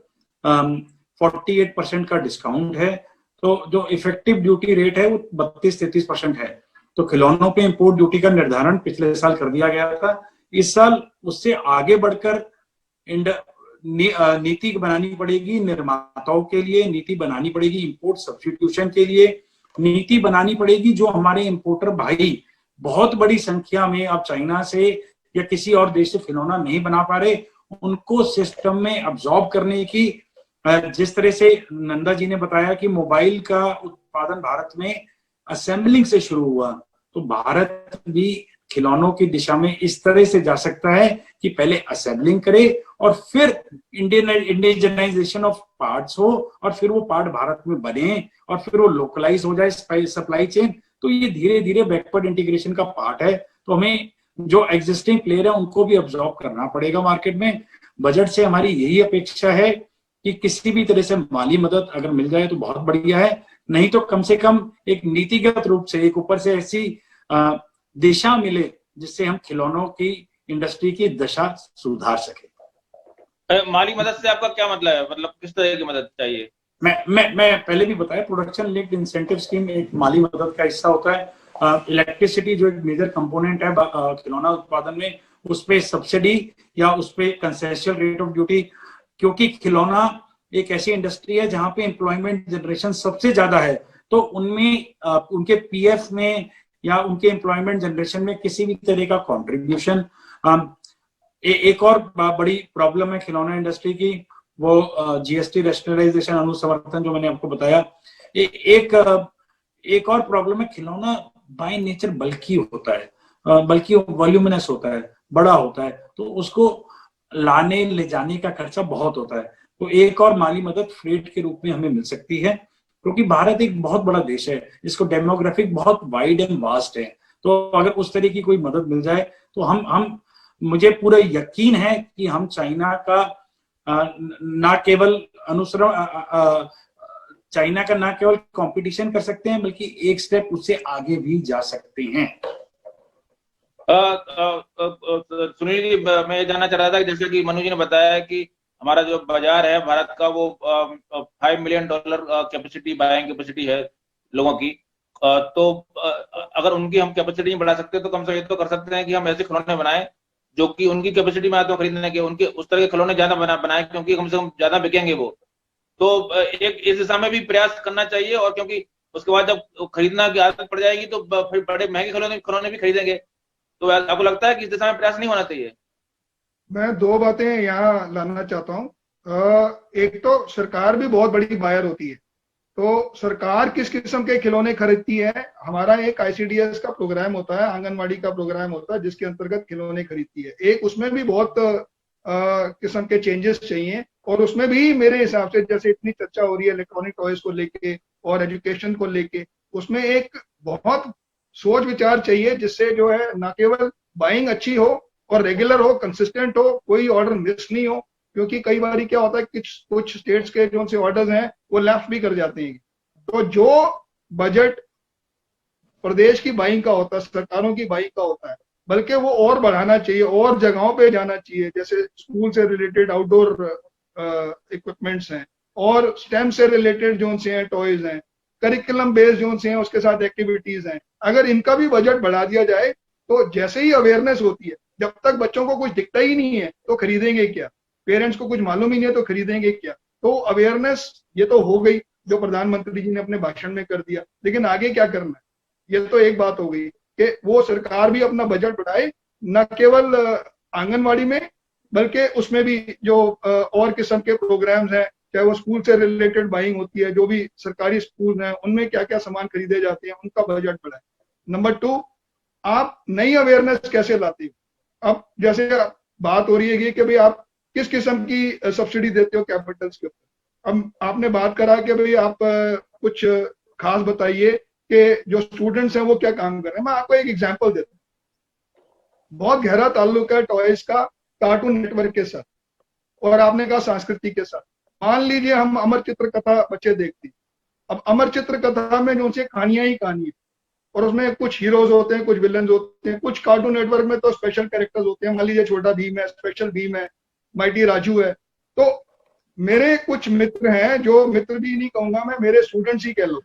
48% का डिस्काउंट है। तो जो इफेक्टिव ड्यूटी रेट है वो 32-33% है। तो खिलौनों पे इंपोर्ट ड्यूटी का निर्धारण पिछले साल कर दिया गया था। इस साल उससे आगे बढ़कर नीति बनानी पड़ेगी, निर्माताओं के लिए नीति बनानी पड़ेगी, इंपोर्ट सब्स्टिट्यूशन के लिए नीति बनानी पड़ेगी। जो हमारे इंपोर्टर भाई बहुत बड़ी संख्या में अब चाइना से या किसी और देश से खिलौना नहीं बना पा रहे, उनको सिस्टम में अब्सॉर्ब करने की, जिस तरह से नंदा जी ने बताया कि मोबाइल का उत्पादन भारत में असेंबलिंग से शुरू हुआ, तो भारत भी खिलौनों की दिशा में इस तरह से जा सकता है कि पहले असेंबलिंग करे और फिर इंडिजनाइजेशन ऑफ पार्ट्स हो और फिर वो पार्ट भारत में बने और फिर वो लोकलाइज हो जाए सप्लाई चेन। तो ये धीरे धीरे बैकवर्ड इंटीग्रेशन का पार्ट है। तो हमें जो एग्जिस्टिंग प्लेयर है उनको भी अब्सॉर्ब करना पड़ेगा मार्केट में। बजट से हमारी यही अपेक्षा है कि किसी भी तरह से माली मदद अगर मिल जाए तो बहुत बढ़िया है, नहीं तो कम से कम एक नीतिगत रूप से एक ऊपर से ऐसी दिशा मिले जिससे हम खिलौनों की इंडस्ट्री की दशा सुधार सके। माली मदद से आपका क्या मतलब है? मतलब किस तरह की मदद चाहिए? मैं पहले भी बताया, प्रोडक्शन लिंक्ड इंसेंटिव स्कीम एक माली मदद का हिस्सा होता है। इलेक्ट्रिसिटी जो एक मेजर कंपोनेंट है खिलौना उत्पादन में, उस पे सब्सिडी या उस पे कंसेशनल रेट ऑफ ड्यूटी, क्योंकि खिलौना एक ऐसी इंडस्ट्री है जहां पे एम्प्लॉयमेंट जनरेशन सबसे ज्यादा है। तो उनमें उनके पीएफ में या उनके एम्प्लॉयमेंट जनरेशन में किसी भी तरह का कंट्रीब्यूशन। एक और बड़ी प्रॉब्लम है खिलौना इंडस्ट्री की, वो जीएसटी रैशनलाइजेशन अनुसमर्थन जो मैंने आपको बताया। एक एक और प्रॉब्लम है, खिलौना बाय नेचर बल्कि होता है, बल्कि वॉल्यूमिनस होता है, बड़ा होता है, तो उसको लाने ले जाने का खर्चा बहुत होता है। तो एक और माली मदद फ्रेट के रूप में हमें मिल सकती है, क्योंकि भारत एक बहुत बड़ा देश है, इसको डेमोग्राफिक बहुत वाइड एंड वास्ट है। तो अगर उस तरह की कोई मदद मिल जाए तो हम मुझे पूरा यकीन है कि हम चाइना का ना केवल अनुसरण, चाइना का ना केवल कंपटीशन कर सकते हैं, बल्कि एक स्टेप उससे आगे भी जा सकते हैं। सुनील जी, मैं ये जानना चाह रहा था कि जैसे कि मनु जी ने बताया कि हमारा जो बाजार है भारत का वो $5 मिलियन कैपेसिटी, बाइंग कैपेसिटी है लोगों की। तो अगर उनकी हम कैपेसिटी नहीं बढ़ा सकते तो कम से कम ये तो कर सकते हैं कि हम ऐसे खिलौने बनाएं जो कि उनकी कैपेसिटी में आते हो खरीदने के, उनके उस तरह के खिलौने ज्यादा बनाए, क्योंकि कम से कम ज्यादा बिकेंगे वो। तो एक इस दिशा में भी प्रयास करना चाहिए, और क्योंकि उसके बाद जब खरीदना की आदत पड़ जाएगी तो फिर बड़े महंगे खिलौने भी खरीदेंगे। तो आपको लगता है कि इस दिशा में प्रयास नहीं होना चाहिए? मैं दो बातें यहाँ लाना चाहता हूँ। एक तो सरकार भी बहुत बड़ी बायर होती है, तो सरकार किस किस्म के खिलौने खरीदती है। हमारा एक ICDS का प्रोग्राम होता है, आंगनवाड़ी का प्रोग्राम होता है, जिसके अंतर्गत खिलौने खरीदती है। एक उसमें भी बहुत किस्म के चेंजेस चाहिए, और उसमें भी मेरे हिसाब से जैसे इतनी चर्चा हो रही है इलेक्ट्रॉनिक टॉयज को लेके और एजुकेशन को लेके, उसमें एक बहुत सोच विचार चाहिए, जिससे जो है ना केवल बाइंग अच्छी हो और रेगुलर हो, कंसिस्टेंट हो, कोई ऑर्डर मिस नहीं हो। क्योंकि कई बार क्या होता है कि कुछ स्टेट्स के जो से ऑर्डर्स हैं वो लेफ्ट भी कर जाते हैं। तो जो बजट प्रदेश की बाइंग का होता है, सरकारों की बाइंग का होता है, बल्कि वो और बढ़ाना चाहिए, और जगहों पे जाना चाहिए। जैसे स्कूल से रिलेटेड आउटडोर इक्विपमेंट्स हैं, और स्टेम से रिलेटेड जो से हैं टॉयज हैं, करिकुलम बेस्ड जो से हैं उसके साथ एक्टिविटीज हैं। अगर इनका भी बजट बढ़ा दिया जाए तो जैसे ही अवेयरनेस होती है, जब तक बच्चों को कुछ दिखता ही नहीं है तो खरीदेंगे क्या, पेरेंट्स को कुछ मालूम ही नहीं है तो खरीदेंगे क्या। तो अवेयरनेस ये तो हो गई जो प्रधानमंत्री जी ने अपने भाषण में कर दिया, लेकिन आगे क्या करना है, ये तो एक बात हो गई कि वो सरकार भी अपना बजट बढ़ाए, न केवल आंगनवाड़ी में बल्कि उसमें भी जो और किस्म के प्रोग्राम्स हैं, चाहे वो स्कूल से रिलेटेड बाइंग होती है, जो भी सरकारी स्कूल हैं उनमें क्या क्या सामान खरीदे जाते हैं, उनका बजट बढ़ाए। नंबर 2, आप नई अवेयरनेस कैसे लाते हो। अब जैसे बात हो रही है कि भाई आप किस किस्म की सब्सिडी देते हो कैपिटल्स के ऊपर। अब आपने बात करा कि भाई आप कुछ खास बताइए कि जो स्टूडेंट्स हैं वो क्या काम कर रहे हैं। मैं आपको एक एग्जांपल देता हूँ। बहुत गहरा ताल्लुक है टॉयज का कार्टून नेटवर्क के साथ, और आपने कहा संस्कृति के साथ। मान लीजिए हम अमर चित्र कथा बच्चे देखते हैं। अब अमर चित्र कथा में जो से कहानियां ही कहानी है, और उसमें कुछ हीरोज होते हैं, कुछ विलन होते हैं, कुछ कार्टून नेटवर्क में तो स्पेशल कैरेक्टर्स होते हैं। मान लीजिए छोटा भीम है, स्पेशल भीम है, माइटी राजू है। तो मेरे कुछ मित्र हैं, जो मित्र भी नहीं कहूंगा मैं, मेरे स्टूडेंट्स ही कह लो,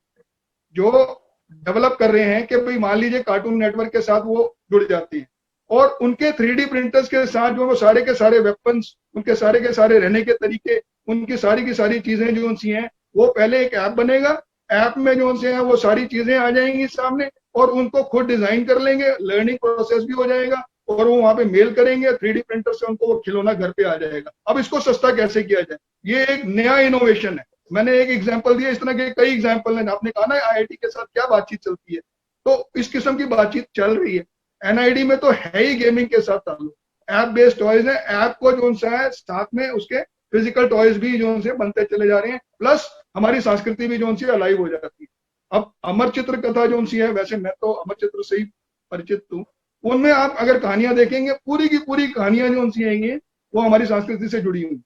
जो डेवलप कर रहे हैं कि भाई मान लीजिए कार्टून नेटवर्क के साथ वो जुड़ जाती है, और उनके 3D प्रिंटर्स के साथ जो वो सारे के सारे वेपन्स, उनके सारे के सारे रहने के तरीके, उनकी सारी की सारी चीजें जो उनसी हैं, वो पहले एक ऐप बनेगा। ऐप में जो उनसे हैं वो सारी चीजें आ जाएंगी सामने, और उनको खुद डिजाइन कर लेंगे, लर्निंग प्रोसेस भी हो जाएगा, और वो वहां पे मेल करेंगे 3D प्रिंटर से, उनको वो खिलौना घर पे आ जाएगा। अब इसको सस्ता कैसे किया जाए, ये एक नया इनोवेशन है। मैंने एक एग्जांपल दिया, इस तरह के कई एग्जांपल हैं। आपने कहा ना IIT के साथ क्या बातचीत चलती है, तो इस किस्म की बातचीत चल रही है। NID में तो है ही गेमिंग के साथ ताल्लुक, ऐप बेस्ड टॉयज है। ऐप को जो है साथ में उसके फिजिकल टॉयज भी जो से बनते चले जा रहे हैं, प्लस हमारी संस्कृति भी जो अलाइव हो जाती है। अब अमर चित्र कथा जो है, वैसे मैं तो अमर चित्र से ही परिचित हूँ, उनमें आप अगर कहानियां देखेंगे, पूरी की पूरी कहानियां जो हैं वो हमारी संस्कृति से जुड़ी हुई।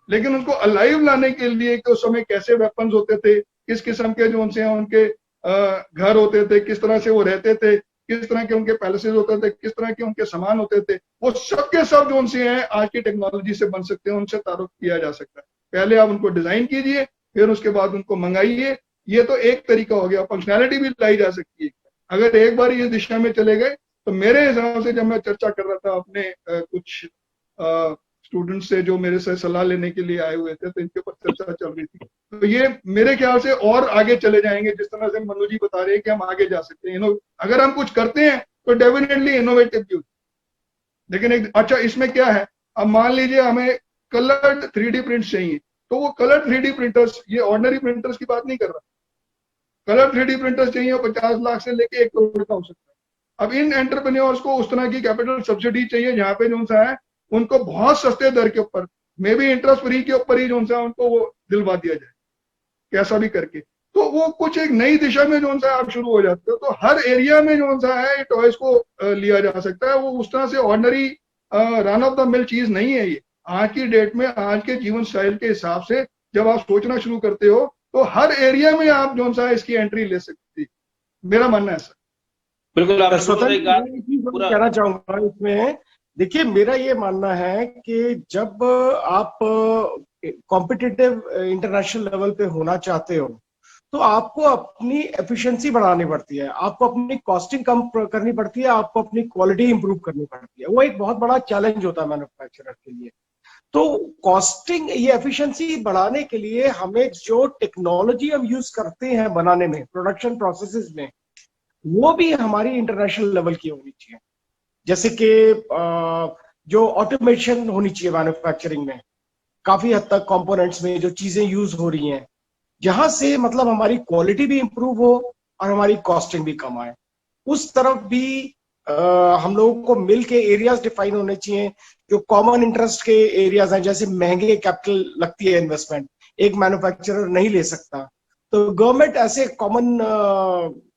लेकिन उनको अलाइव लाने के लिए कि उस समय कैसे वेपन्स होते थे, किस किस्म के जो उनसे उनके घर होते थे, किस तरह से वो रहते थे, किस तरह के उनके पैलेसेस होते थे, किस तरह के उनके सामान होते थे, वो सब के सब जो उनसे हैं आज की टेक्नोलॉजी से बन सकते हैं, उनसे तारुफ किया जा सकता है। पहले आप उनको डिजाइन कीजिए, फिर उसके बाद उनको मंगाइए। ये तो एक तरीका हो गया, फंक्शनैलिटी भी लाई जा सकती है। अगर एक बार इस दिशा में चले गए तो मेरे हिसाब से, जब मैं चर्चा कर रहा था अपने कुछ स्टूडेंट्स से जो मेरे से सलाह लेने के लिए आए हुए थे, तो इनके ऊपर चर्चा चल रही थी, तो ये मेरे ख्याल से और आगे चले जाएंगे। जिस तरह से मनु जी बता रहे हैं कि हम आगे जा सकते हैं, अगर हम कुछ करते हैं तो डेफिनेटली इनोवेटिव भी। लेकिन एक अच्छा इसमें क्या है, अब मान लीजिए हमें कलर्ड 3D प्रिंट चाहिए, तो वो कलर्ड 3D प्रिंटर्स, ये ऑर्डिनरी प्रिंटर्स की बात नहीं कर रहा, कलर 3D प्रिंटर्स चाहिए 50 लाख से लेके 1 करोड़ का हो सकता है। अब इन एंटरप्रेन्योर्स को उस तरह की कैपिटल सब्सिडी चाहिए जहाँ पे जो सा है उनको बहुत सस्ते दर के ऊपर, मे भी इंटरेस्ट फ्री के ऊपर ही जो सा उनको वो दिलवा दिया जाए कैसा भी करके, तो वो कुछ एक नई दिशा में जो सा आप शुरू हो जाते हो। तो हर एरिया में जो सा है टॉयज को लिया जा सकता है। वो उस तरह से ordinary run of the mill चीज नहीं है ये। आज की डेट में, आज के जीवन स्टाइल के हिसाब से जब आप सोचना शुरू करते हो तो हर एरिया में आप जो सा इसकी एंट्री ले सकती, मेरा मानना है सर। बिल्कुल आप पूरा कहना चाहूंगा इसमें। देखिए, मेरा ये मानना है कि जब आप कॉम्पिटिटिव इंटरनेशनल लेवल पे होना चाहते हो तो आपको अपनी एफिशिएंसी बढ़ानी पड़ती है, आपको अपनी कॉस्टिंग कम करनी पड़ती है, आपको अपनी क्वालिटी इंप्रूव करनी पड़ती है। वो एक बहुत बड़ा चैलेंज होता है मैन्युफैक्चरर के लिए। तो कॉस्टिंग, ये एफिशिएंसी बढ़ाने के लिए हमें जो टेक्नोलॉजी हम यूज करते हैं बनाने में, प्रोडक्शन प्रोसेसेस में, वो भी हमारी इंटरनेशनल लेवल की होनी चाहिए। जैसे कि जो ऑटोमेशन होनी चाहिए मैन्युफैक्चरिंग में, काफी हद तक कंपोनेंट्स में जो चीजें यूज हो रही हैं, जहां से मतलब हमारी क्वालिटी भी इंप्रूव हो और हमारी कॉस्टिंग भी कम आए, उस तरफ भी हम लोगों को मिल के एरियाज डिफाइन होने चाहिए जो कॉमन इंटरेस्ट के एरियाज हैं। जैसे महंगे कैपिटल लगती है इन्वेस्टमेंट, एक मैन्युफैक्चरर नहीं ले सकता, तो गवर्नमेंट ऐसे कॉमन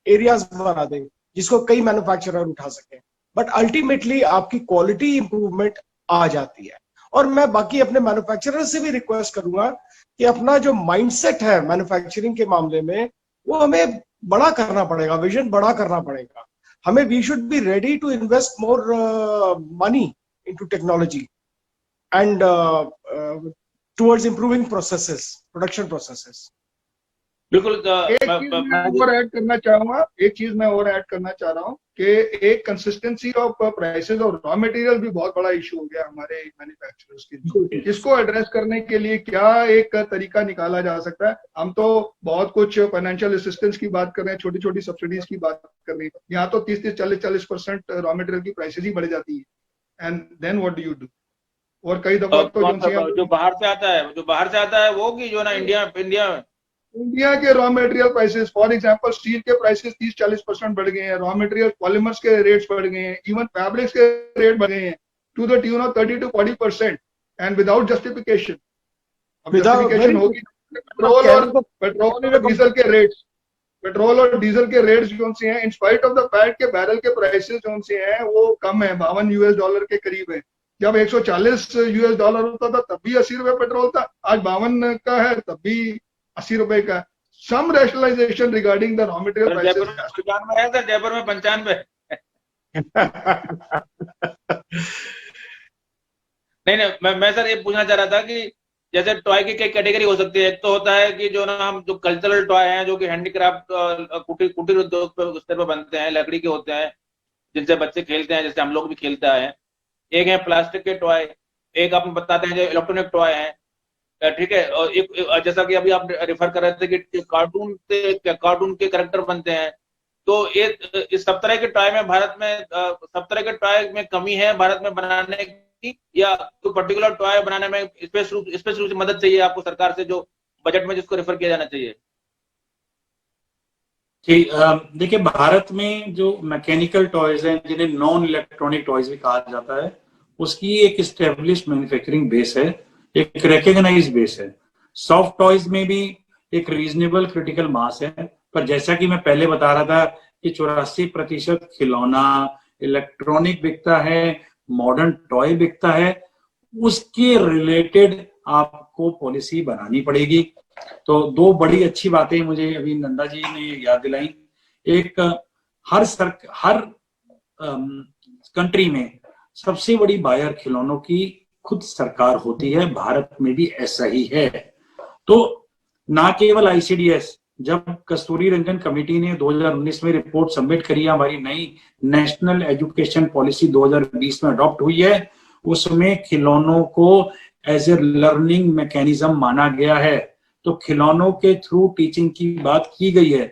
एरियाज बना दे जिसको कई मैन्युफैक्चरर उठा सके। बट अल्टीमेटली आपकी क्वालिटी इंप्रूवमेंट आ जाती है। और मैं बाकी अपने मैन्युफैक्चरर से भी रिक्वेस्ट करूंगा कि अपना जो माइंडसेट है मैन्युफैक्चरिंग के मामले में, वो हमें बड़ा करना पड़ेगा, विजन बड़ा करना पड़ेगा हमें। We should be ready to invest more money into technology and towards improving processes, production processes. बिल्कुल। एक चीज मैं और ऐड करना चाह रहा हूँ कि एक कंसिस्टेंसी ऑफ प्राइसेस और रॉ मटेरियल भी बहुत बड़ा इशू हो गया हमारे मैन्युफैक्चरर्स के लिए। इसको एड्रेस करने के लिए क्या एक तरीका निकाला जा सकता है? हम तो बहुत कुछ फाइनेंशियल असिस्टेंस की बात कर रहे हैं, छोटी छोटी सब्सिडीज की बात कर रहे हैं, यहाँ तो 30-40% रॉ मटेरियल की प्राइसेस ही बढ़ जाती है। And then what do you do? और कई दफा तो जो बाहर से आता है वो कि जो ना इंडिया के raw material prices, for example steel के प्राइसेस 30-40% बढ़ गए हैं, रॉ मटेरियल पॉलीमर्स के रेट्स बढ़ गए हैं, इवन फैब्रिक्स के रेट बढ़ गए हैं to the tune of 30-40% and without justification. Justification होगी पेट्रोल और डीजल के रेट्स जो से हैं, in spite of the fact के बैरल के प्राइसेस जो से हैं वो कम है, $52 के करीब है। जब $140 होता था तब भी 80 रुपए पेट्रोल था, आज 52 का है तब भी 80 रुपए का। Some rationalisation regarding the raw material prices. Jaipur में 95 नहीं, मैं सर ये पूछना चाह रहा था कि जैसे टॉय की कई कैटेगरी हो सकती है। एक तो होता है कि जो ना हम जो कल्चरल टॉय हैं, जो कि हैंडीक्राफ्ट कुटीर उद्योग पे स्तर पर बनते हैं, लकड़ी के होते हैं, जिनसे बच्चे खेलते हैं, जैसे हम लोग भी खेलते आए हैं। एक है प्लास्टिक के टॉय, एक आप बताते हैं जो इलेक्ट्रॉनिक टॉय हैं, ठीक है। और एक जैसा कि अभी आप रेफर कर रहे थे कि कार्टून के कैरेक्टर बनते हैं। तो इस सब तरह के टॉय में भारत में सब तरह के टॉय में कमी है भारत में बनाने की, या तो पर्टिकुलर टॉय बनाने में स्पेशल रूप से मदद चाहिए आपको सरकार से, जो बजट में जिसको रेफर किया जाना चाहिए? जी, देखिए, भारत में जो मैकेनिकल टॉयज हैं, जिन्हें नॉन इलेक्ट्रॉनिक टॉयज भी कहा जाता है, उसकी एक स्टेब्लिश मैन्युफैक्चरिंग बेस है, एक रिकॉग्नाइज बेस है। सॉफ्ट टॉयज में भी एक रीजनेबल क्रिटिकल मास है, पर जैसा कि मैं पहले बता रहा था कि 84% खिलौना इलेक्ट्रॉनिक बिकता है, मॉडर्न टॉय बिकता है, उसके रिलेटेड आपको पॉलिसी बनानी पड़ेगी। तो दो बड़ी अच्छी बातें मुझे अभी नंदा जी ने याद दिलाई। एक, हर कंट्री में सबसे बड़ी बायर खिलौनों की खुद सरकार होती है, भारत में भी ऐसा ही है। तो ना केवल आईसीडीएस, जब कस्तूरी रंजन कमेटी ने 2019 में रिपोर्ट सबमिट करी, हमारी नई नेशनल एजुकेशन पॉलिसी 2020 में अडॉप्ट हुई है, उसमें खिलौनों को एज ए लर्निंग मैकेनिज्म माना गया है। तो खिलौनों के थ्रू टीचिंग की बात की गई है।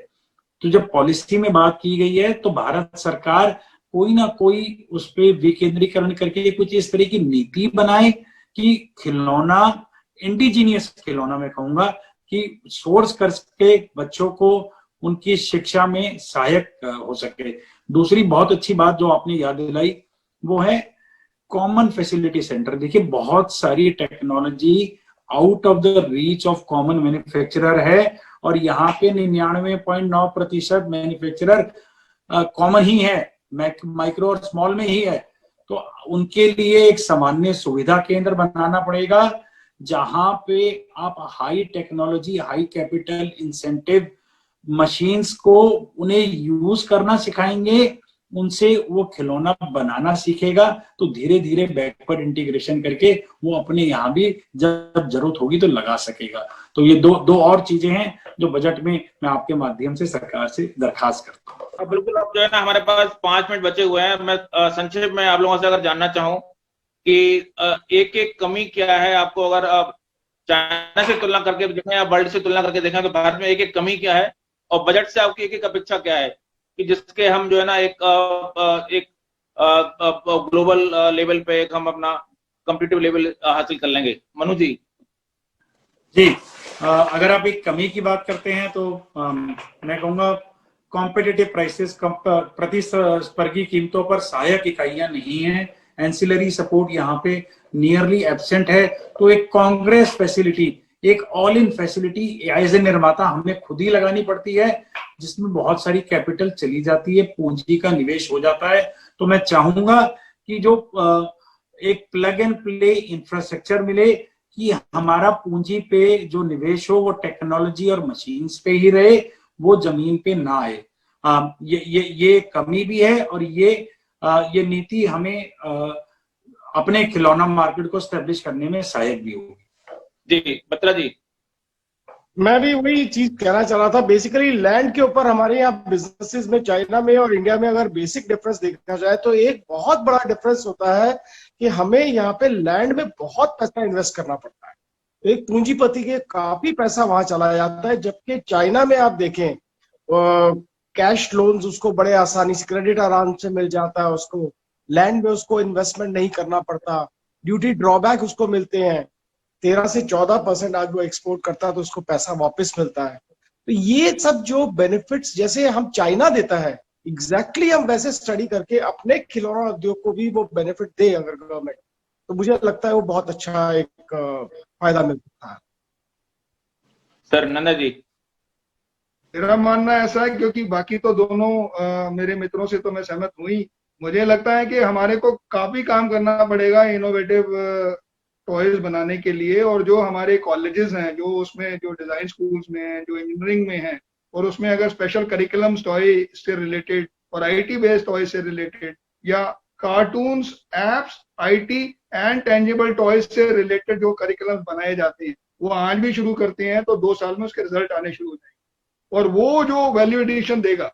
तो जब पॉलिसी में बात की गई है तो भारत सरकार कोई ना कोई उस पर विकेंद्रीकरण करके कुछ इस तरह की नीति बनाए कि खिलौना, इंडिजीनियस खिलौना मैं कहूंगा, कि सोर्स करके बच्चों को उनकी शिक्षा में सहायक हो सके। दूसरी बहुत अच्छी बात जो आपने याद दिलाई वो है कॉमन फैसिलिटी सेंटर। देखिए बहुत सारी technology out of the reach of common manufacturer है और यहाँ पे 99.9% मैन्युफैक्चरर कॉमन ही है, माइक्रो और स्मॉल में ही है। तो उनके लिए एक सामान्य सुविधा केंद्र बनाना पड़ेगा जहां पे आप high technology, high capital incentive machines को उन्हें यूज करना सिखाएंगे, उनसे वो खिलौना बनाना सीखेगा, तो धीरे धीरे बैकवर्ड इंटीग्रेशन करके वो अपने यहाँ भी जब जरूरत होगी तो लगा सकेगा। तो ये दो और चीजें हैं जो बजट में मैं आपके माध्यम से सरकार से दरखास्त करता हूँ। बिल्कुल, अब जो है ना हमारे पास 5 मिनट बचे हुए हैं। मैं संक्षेप में आप लोगों से अगर जानना चाहूँ कि एक एक कमी क्या है, आपको अगर चाइना से तुलना करके देखें या वर्ल्ड से तुलना करके देखें तो भारत में एक एक कमी क्या है और बजट से आपकी एक एक अपेक्षा क्या है कि जिसके हम जो है ना एक ग्लोबल लेवल पे एक हम अपना कॉम्पिटिटिव लेवल हासिल कर लेंगे। मनु जी। जी, अगर आप एक कमी की बात करते हैं तो मैं कहूँगा कॉम्पिटिटिव प्राइसेस, प्रतिस्पर्धी कीमतों पर सहायक इकाइयां नहीं है, एंसिलरी सपोर्ट यहाँ पे नियरली एब्सेंट है। तो एक कांग्रेस फैसिलिटी, एक all in facility as a निर्माता हमें खुद ही लगानी पड़ती है, जिसमें बहुत सारी कैपिटल चली जाती है, पूंजी का निवेश हो जाता है। तो मैं चाहूंगा कि जो एक प्लग एंड प्ले इंफ्रास्ट्रक्चर मिले कि हमारा पूंजी पे जो निवेश हो वो टेक्नोलॉजी और मशीन्स पे ही रहे, वो जमीन पे ना आए। ये कमी भी है और ये नीति हमें अपने खिलौना मार्केट को स्टैब्लिश करने में सहायक भी होगी। जी बत्रा जी। मैं भी वही चीज कहना चाह रहा था। बेसिकली लैंड के ऊपर हमारे यहाँ बिजनेसेस में चाइना में और इंडिया में अगर बेसिक डिफरेंस देखा जाए तो एक बहुत बड़ा डिफरेंस होता है कि हमें यहाँ पे लैंड में बहुत पैसा इन्वेस्ट करना पड़ता है। एक पूंजीपति के काफी पैसा वहां चला जाता है, जबकि चाइना में आप देखें कैश लोन्स उसको बड़े आसानी से, क्रेडिट आराम से मिल जाता है उसको, लैंड में उसको इन्वेस्टमेंट नहीं करना पड़ता, ड्यूटी ड्रॉबैक उसको मिलते हैं, 13 से 14% आज वो एक्सपोर्ट करता है तो उसको पैसा वापस मिलता है। तो ये सब जो बेनिफिट्स जैसे हम चाइना देता है, एग्जैक्टली हम वैसे स्टडी करके अपने खिलौना उद्योग को भी वो बेनिफिट दे अगर गवर्नमेंट, तो मुझे लगता है वो बहुत अच्छा एक फायदा मिल सकता है। सर नंदा जी। मेरा मानना ऐसा है, क्योंकि बाकी तो दोनों मेरे मित्रों से तो मैं सहमत हुई। मुझे लगता है कि हमारे को काफी काम करना पड़ेगा इनोवेटिव टॉयज बनाने के लिए, और जो हमारे कॉलेजेस हैं जो उसमें जो डिजाइन स्कूल्स में हैं, जो इंजीनियरिंग में हैं, और उसमें अगर स्पेशल करिकुलम्स टॉय से रिलेटेड और आईटी बेस्ड टॉय से रिलेटेड या cartoons, apps, IT and tangible toys से रिलेटेड जो करिकुलम्स बनाए जाते हैं वो आज भी शुरू करते हैं तो 2 साल में उसके रिजल्ट आने शुरू हो जाएंगे, और वो जो वैल्यू एडिशन देगा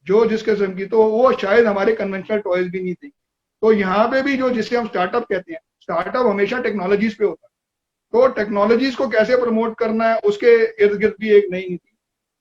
जो जिस किस्म की, तो वो शायद हमारे कन्वेंशनल टॉयज भी नहीं देंगे। तो यहाँ पे भी जो जिसके हम स्टार्टअप कहते हैं, स्टार्टअप हमेशा टेक्नोलॉजीज पे होता है, तो टेक्नोलॉजीज को कैसे प्रमोट करना है उसके इर्द गिर्द भी एक नई नीति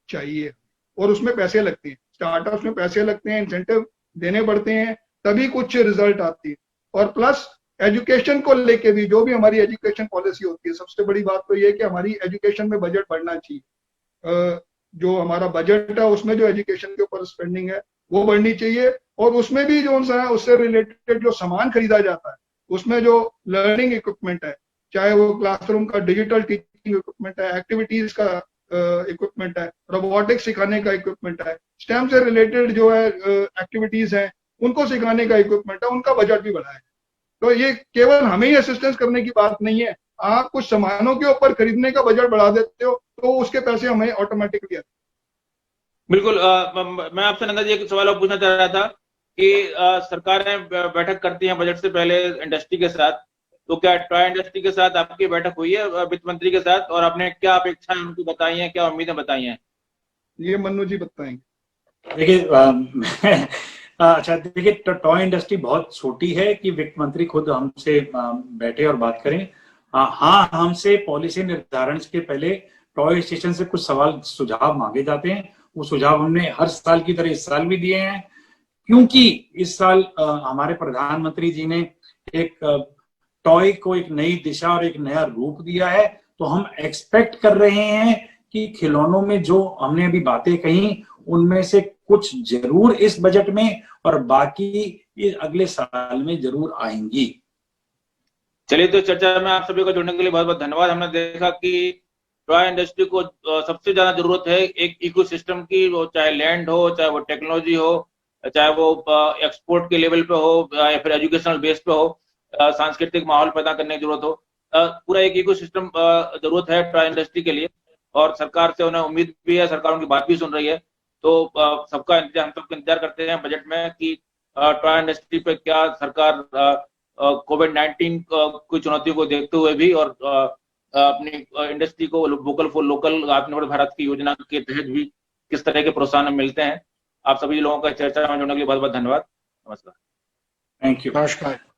चाहिए, और उसमें पैसे लगते हैं, स्टार्टअप्स में पैसे लगते हैं, इंसेंटिव देने पड़ते हैं, तभी कुछ रिजल्ट आती है। और प्लस एजुकेशन को लेके भी जो भी हमारी एजुकेशन पॉलिसी होती है, सबसे बड़ी बात तो ये है कि हमारी एजुकेशन में बजट बढ़ना चाहिए। जो हमारा बजट है उसमें जो एजुकेशन के ऊपर स्पेंडिंग है वो बढ़नी चाहिए, और उसमें भी जो है उससे रिलेटेड जो सामान खरीदा जाता है उसमें जो लर्निंग इक्विपमेंट है, चाहे वो क्लासरूम का डिजिटल टीचिंग इक्विपमेंट है, एक्टिविटीज का इक्विपमेंट है, रोबोटिक्स सिखाने का इक्विपमेंट है, स्टेम से रिलेटेड जो है एक्टिविटीज हैं उनको सिखाने का इक्विपमेंट है, उनका बजट भी बढ़ाया है। तो ये केवल हमें ही असिस्टेंस करने की बात नहीं है, आप कुछ सामानों के ऊपर खरीदने का बजट बढ़ा देते हो तो उसके पैसे हमें ऑटोमेटिकली आते। बिल्कुल। मैं आपसे नंदा जी एक सवाल और पूछना चाह रहा था कि सरकारें बैठक करती हैं बजट से पहले इंडस्ट्री के साथ, तो क्या टॉय इंडस्ट्री के साथ आपकी बैठक हुई है वित्त मंत्री के साथ, और आपने क्या अपेक्षाएं उनको बताई हैं, क्या उम्मीदें बताई हैं? ये मन्नू जी बताएंगे। देखिए अच्छा, देखिए टॉय इंडस्ट्री बहुत छोटी है कि वित्त मंत्री खुद हमसे बैठे और बात करें। हाँ, हमसे पॉलिसी निर्धारण के पहले टॉय स्टेशन से कुछ सवाल सुझाव मांगे जाते हैं, वो सुझाव हमने हर साल की तरह इस साल भी दिए हैं, क्योंकि इस साल हमारे प्रधानमंत्री जी ने एक टॉय को एक नई दिशा और एक नया रूप दिया है। तो हम एक्सपेक्ट कर रहे हैं कि खिलौनों में जो हमने अभी बातें कही उनमें से कुछ जरूर इस बजट में और बाकी ये अगले साल में जरूर आएंगी। चलिए, तो चर्चा में आप सभी को जुड़ने के लिए बहुत बहुत धन्यवाद। हमने देखा कि टॉय इंडस्ट्री को सबसे ज्यादा जरूरत है एक इकोसिस्टम की, वो चाहे लैंड हो, चाहे वो टेक्नोलॉजी हो, चाहे वो एक्सपोर्ट के लेवल पे हो या फिर एजुकेशनल बेस पे हो, सांस्कृतिक माहौल पैदा करने की जरूरत हो। पूरा एक इकोसिस्टम जरूरत है टॉय इंडस्ट्री के लिए, और सरकार से उन्हें उम्मीद भी है, सरकार उनकी बात भी सुन रही है। तो सबका इंतजार, हम सबका इंतजार करते हैं बजट में कि टॉय इंडस्ट्री पे क्या सरकार कोविड-19 की चुनौतियों को देखते हुए भी और अपनी इंडस्ट्री को वोकल फॉर लोकल आत्मनिर्भर भारत की योजना के तहत भी किस तरह के प्रोत्साहन मिलते हैं। आप सभी लोगों का चर्चा में जुड़ने के लिए बहुत बहुत धन्यवाद। नमस्कार। Thank you. नमस्कार।